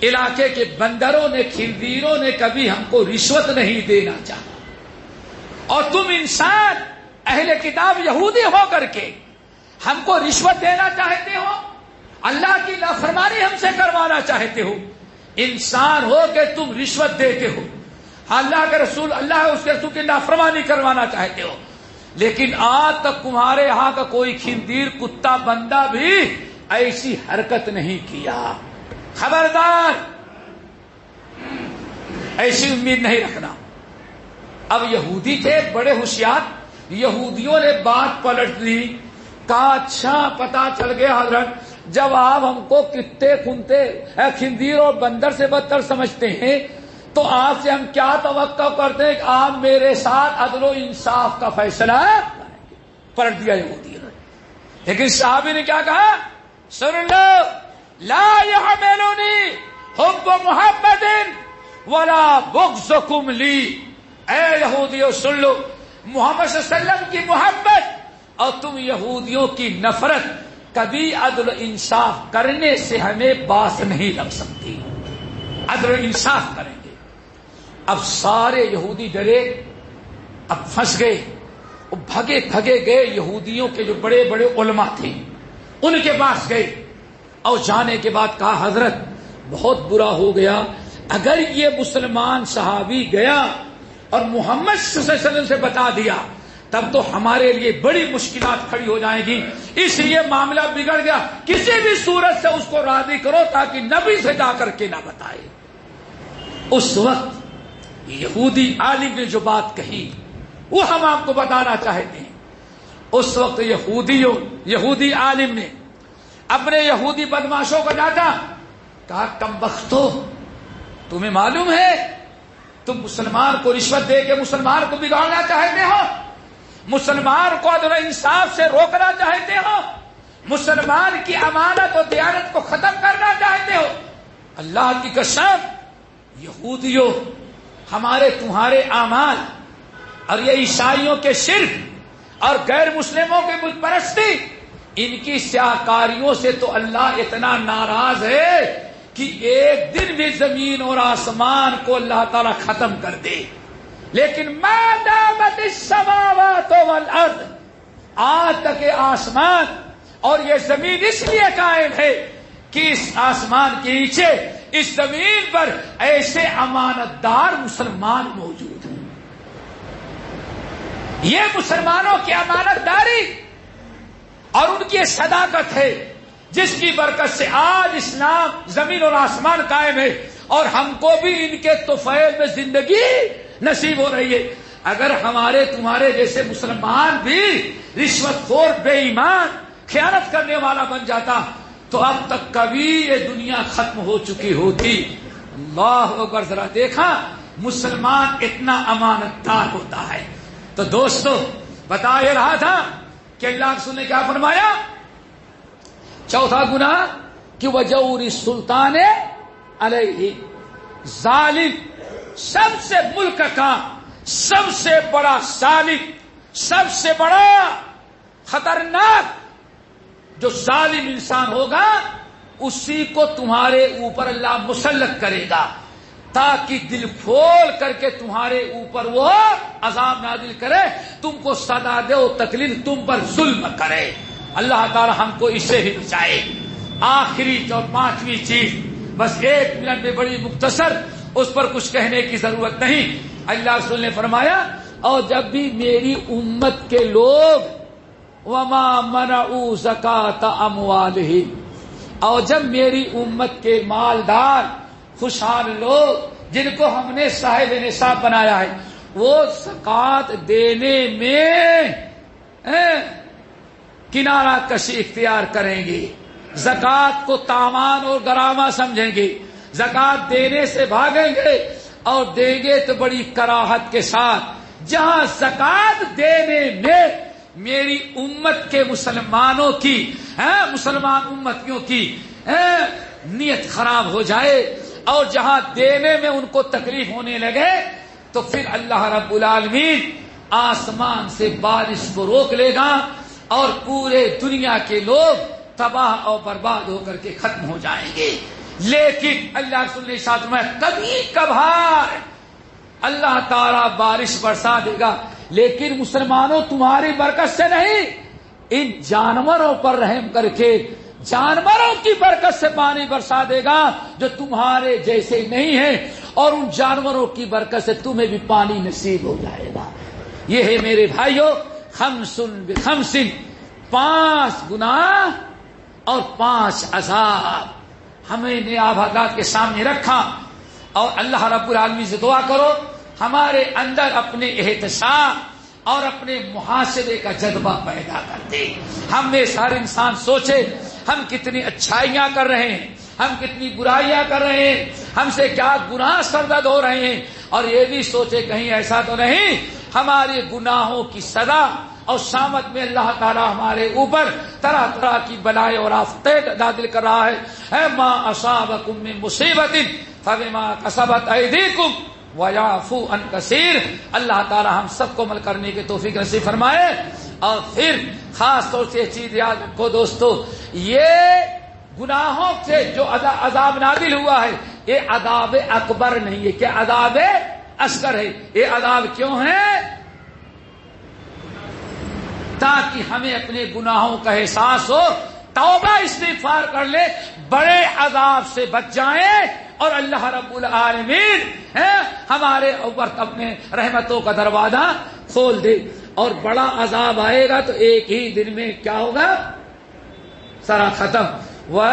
[SPEAKER 1] علاقے کے بندروں نے, خنزیروں نے کبھی ہم کو رشوت نہیں دینا چاہا, اور تم انسان اہل کتاب یہودی ہو کر کے ہم کو رشوت دینا چاہتے ہو, اللہ کی نافرمانی ہم سے کروانا چاہتے ہو. انسان ہو کہ تم رشوت دیتے ہو, اللہ کے رسول, اللہ اس کے رسول کی نافرمانی کروانا چاہتے ہو. لیکن آج تک تمہارے یہاں کا کوئی خنزیر, کتا, بندہ بھی ایسی حرکت نہیں کیا. خبردار, ایسی امید نہیں رکھنا. اب یہودی تھے بڑے ہوشیار, یہودیوں نے بات پلٹ دی. کہا اچھا پتا چل گیا حضرت, جب آپ ہم کو کتے کنتے خنزیر اور بندر سے بدتر سمجھتے ہیں تو آپ سے ہم کیا توقع کرتے ہیں کہ آپ میرے ساتھ عدل و انصاف کا فیصلہ پلٹ دیا یہودی نے. لیکن صحابی نے کیا کہا؟ سن لو, لا یحملنی حب محمد ولا بغضکم لی. اے یہودیوں سن لو, محمد صلی اللہ علیہ وسلم کی محبت اور تم یہودیوں کی نفرت کبھی عدل و انصاف کرنے سے ہمیں باس نہیں لگ سکتی. عدل و انصاف کریں گے. اب سارے یہودی ڈرے, اب پھنس گئے, بھگے گئے. یہودیوں کے جو بڑے بڑے علماء تھے ان کے پاس گئے, اور جانے کے بعد کہا حضرت بہت برا ہو گیا, اگر یہ مسلمان صحابی گیا اور محمد صلی اللہ علیہ وسلم سے بتا دیا تب تو ہمارے لیے بڑی مشکلات کھڑی ہو جائیں گی. اس لیے معاملہ بگڑ گیا, کسی بھی صورت سے اس کو راضی کرو تاکہ نبی سے جا کر کے نہ بتائے. اس وقت یہودی عالم نے جو بات کہی وہ ہم آپ کو بتانا چاہتے ہیں. اس وقت یہودی عالم نے اپنے یہودی بدماشوں کو ڈانٹا, کہا کم بختو, تمہیں معلوم ہے تم مسلمان کو رشوت دے کے مسلمان کو بگاڑنا چاہتے ہو, مسلمان کو عدل و انصاف سے روکنا چاہتے ہو, مسلمان کی امانت اور دیانت کو ختم کرنا چاہتے ہو. اللہ کی قسم یہودیوں, ہمارے تمہارے اعمال اور یہ عیسائیوں کے شرک اور غیر مسلموں کے بت پرستی, ان کی سیاکاریوں سے تو اللہ اتنا ناراض ہے کہ ایک دن بھی زمین اور آسمان کو اللہ تعالی ختم کر دے. لیکن ما دامت السماوات والارض, آج تک آسمان اور یہ زمین اس لیے قائم ہے کہ اس آسمان کے نیچے اس زمین پر ایسے امانت دار مسلمان موجود ہیں. یہ مسلمانوں کی امانت داری اور ان کی صداقت ہے جس کی برکت سے آج اسلام زمین اور آسمان قائم ہے اور ہم کو بھی ان کے طفیل میں زندگی نصیب ہو رہی ہے۔ اگر ہمارے تمہارے جیسے مسلمان بھی رشوت خور، بے ایمان، خیانت کرنے والا بن جاتا تو اب تک کبھی یہ دنیا ختم ہو چکی ہوتی۔ اللہ اکبر، ذرا دیکھا مسلمان اتنا امانت دار ہوتا ہے۔ تو دوستو بتا یہ رہا تھا کہ اللہ رسول نے کیا فرمایا؟ چوتھا گناہ کہ وجور السلطان علیہ، ظالم سب سے ملک کا سب سے بڑا ظالم، سب سے بڑا خطرناک جو ظالم انسان ہوگا اسی کو تمہارے اوپر اللہ مسلط کرے گا تاکہ دل کھول کر کے تمہارے اوپر وہ عذاب نازل کرے، تم کو سزا دے و تکلیف تم پر ظلم کرے۔ اللہ تعالی ہم کو اس سے ہی بچائے۔ آخری اور پانچویں چیز، بس 1 منٹ میں بڑی مختصر، اس پر کچھ کہنے کی ضرورت نہیں۔ اللہ رسول نے فرمایا اور جب بھی میری امت کے لوگ وما منعوا زکات اموالہم، اور جب میری امت کے مالدار خوشحال لوگ جن کو ہم نے صاحب نصاب بنایا ہے وہ زکات دینے میں کنارہ کشی اختیار کریں گے، زکات کو تاوان اور غرامہ سمجھیں گے، زکات دینے سے بھاگیں گے اور دیں گے تو بڑی کراہت کے ساتھ، جہاں زکات دینے میں میری امت کے مسلمانوں کی مسلمان امتیوں کی نیت خراب ہو جائے اور جہاں دینے میں ان کو تکلیف ہونے لگے تو پھر اللہ رب العالمین آسمان سے بارش کو روک لے گا اور پورے دنیا کے لوگ تباہ اور برباد ہو کر کے ختم ہو جائیں گے۔ لیکن اللہ رسول نے ساتھ میں کبھی کبھار اللہ تعالی بارش برسا دے گا، لیکن مسلمانوں تمہاری برکت سے نہیں، ان جانوروں پر رحم کر کے جانوروں کی برکت سے پانی برسا دے گا جو تمہارے جیسے نہیں ہیں، اور ان جانوروں کی برکت سے تمہیں بھی پانی نصیب ہو جائے گا۔ یہ ہے میرے بھائیوں خمس بخمس، 5 گناہ اور 5 عذاب ہمیں نے آبادات کے سامنے رکھا، اور اللہ رب العالمین سے دعا کرو ہمارے اندر اپنے احتساب اور اپنے محاسبے کا جذبہ پیدا کر دے۔ ہم میں ہر انسان سوچے ہم کتنی اچھائیاں کر رہے ہیں، ہم کتنی برائیاں کر رہے ہیں، ہم سے کیا گناہ سرزد ہو رہے ہیں، اور یہ بھی سوچے کہیں ایسا تو نہیں ہمارے گناہوں کی سزا اور شامت میں اللہ تعالی ہمارے اوپر طرح طرح کی بلائیں اور آفتیں نازل کر رہا ہے۔ ما اصابکم من مصیبت فبما کسبت ایدیکم ویعفو عن کثیر۔ اللہ تعالی ہم سب کو عمل کرنے کی توفیق نصیب فرمائے۔ اور پھر خاص طور سے چیز یاد رکھو دوستو، یہ گناہوں سے جو عذاب نازل ہوا ہے یہ عذاب اکبر نہیں ہے، کہ عذاب اصغر ہے۔ یہ عذاب کیوں ہے؟ تاکہ ہمیں اپنے گناہوں کا احساس ہو، توبہ استغفار کر لے، بڑے عذاب سے بچ جائیں، اور اللہ رب العالمین ہمارے اوپر اپنے رحمتوں کا دروازہ کھول دے۔ اور بڑا عذاب آئے گا تو ایک ہی دن میں کیا ہوگا؟ سارا ختم۔ وہ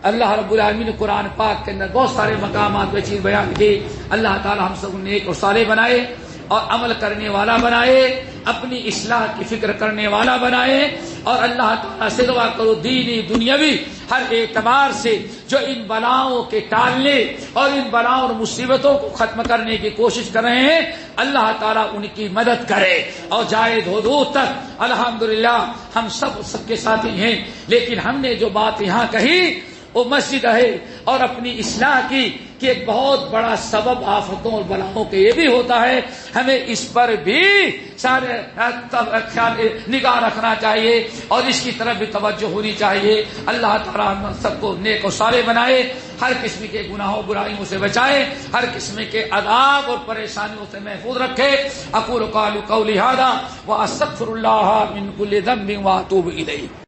[SPEAKER 1] اللہ رب العالمین نے قرآن پاک کے اندر بہت سارے مقامات میں چیز بیان کی۔ اللہ تعالی ہم سب نیک اور صالح بنائے اور عمل کرنے والا بنائے، اپنی اصلاح کی فکر کرنے والا بنائے، اور اللہ تعالیٰ سے دعا کرو دینی دنیاوی ہر اعتبار سے جو ان بلاؤں کے ٹالنے اور ان بلاؤں اور مصیبتوں کو ختم کرنے کی کوشش کر رہے ہیں، اللہ تعالیٰ ان کی مدد کرے اور جائے حدود تک۔ الحمدللہ ہم سب کے ساتھی ہیں، لیکن ہم نے جو بات یہاں کہی وہ مسجد ہے اور اپنی اصلاح کی کہ ایک بہت بڑا سبب آفتوں اور بلاؤں کے یہ بھی ہوتا ہے، ہمیں اس پر بھی سارے نگاہ رکھنا چاہیے اور اس کی طرف بھی توجہ ہونی چاہیے۔ اللہ تعالیٰ ہم سب کو نیک و صالح بنائے، ہر قسم کے گناہوں برائیوں سے بچائے، ہر قسم کے عذاب اور پریشانیوں سے محفوظ رکھے۔ اقول قولی ھذا واستغفر اللہ من کل ذنب واتوب الیہ۔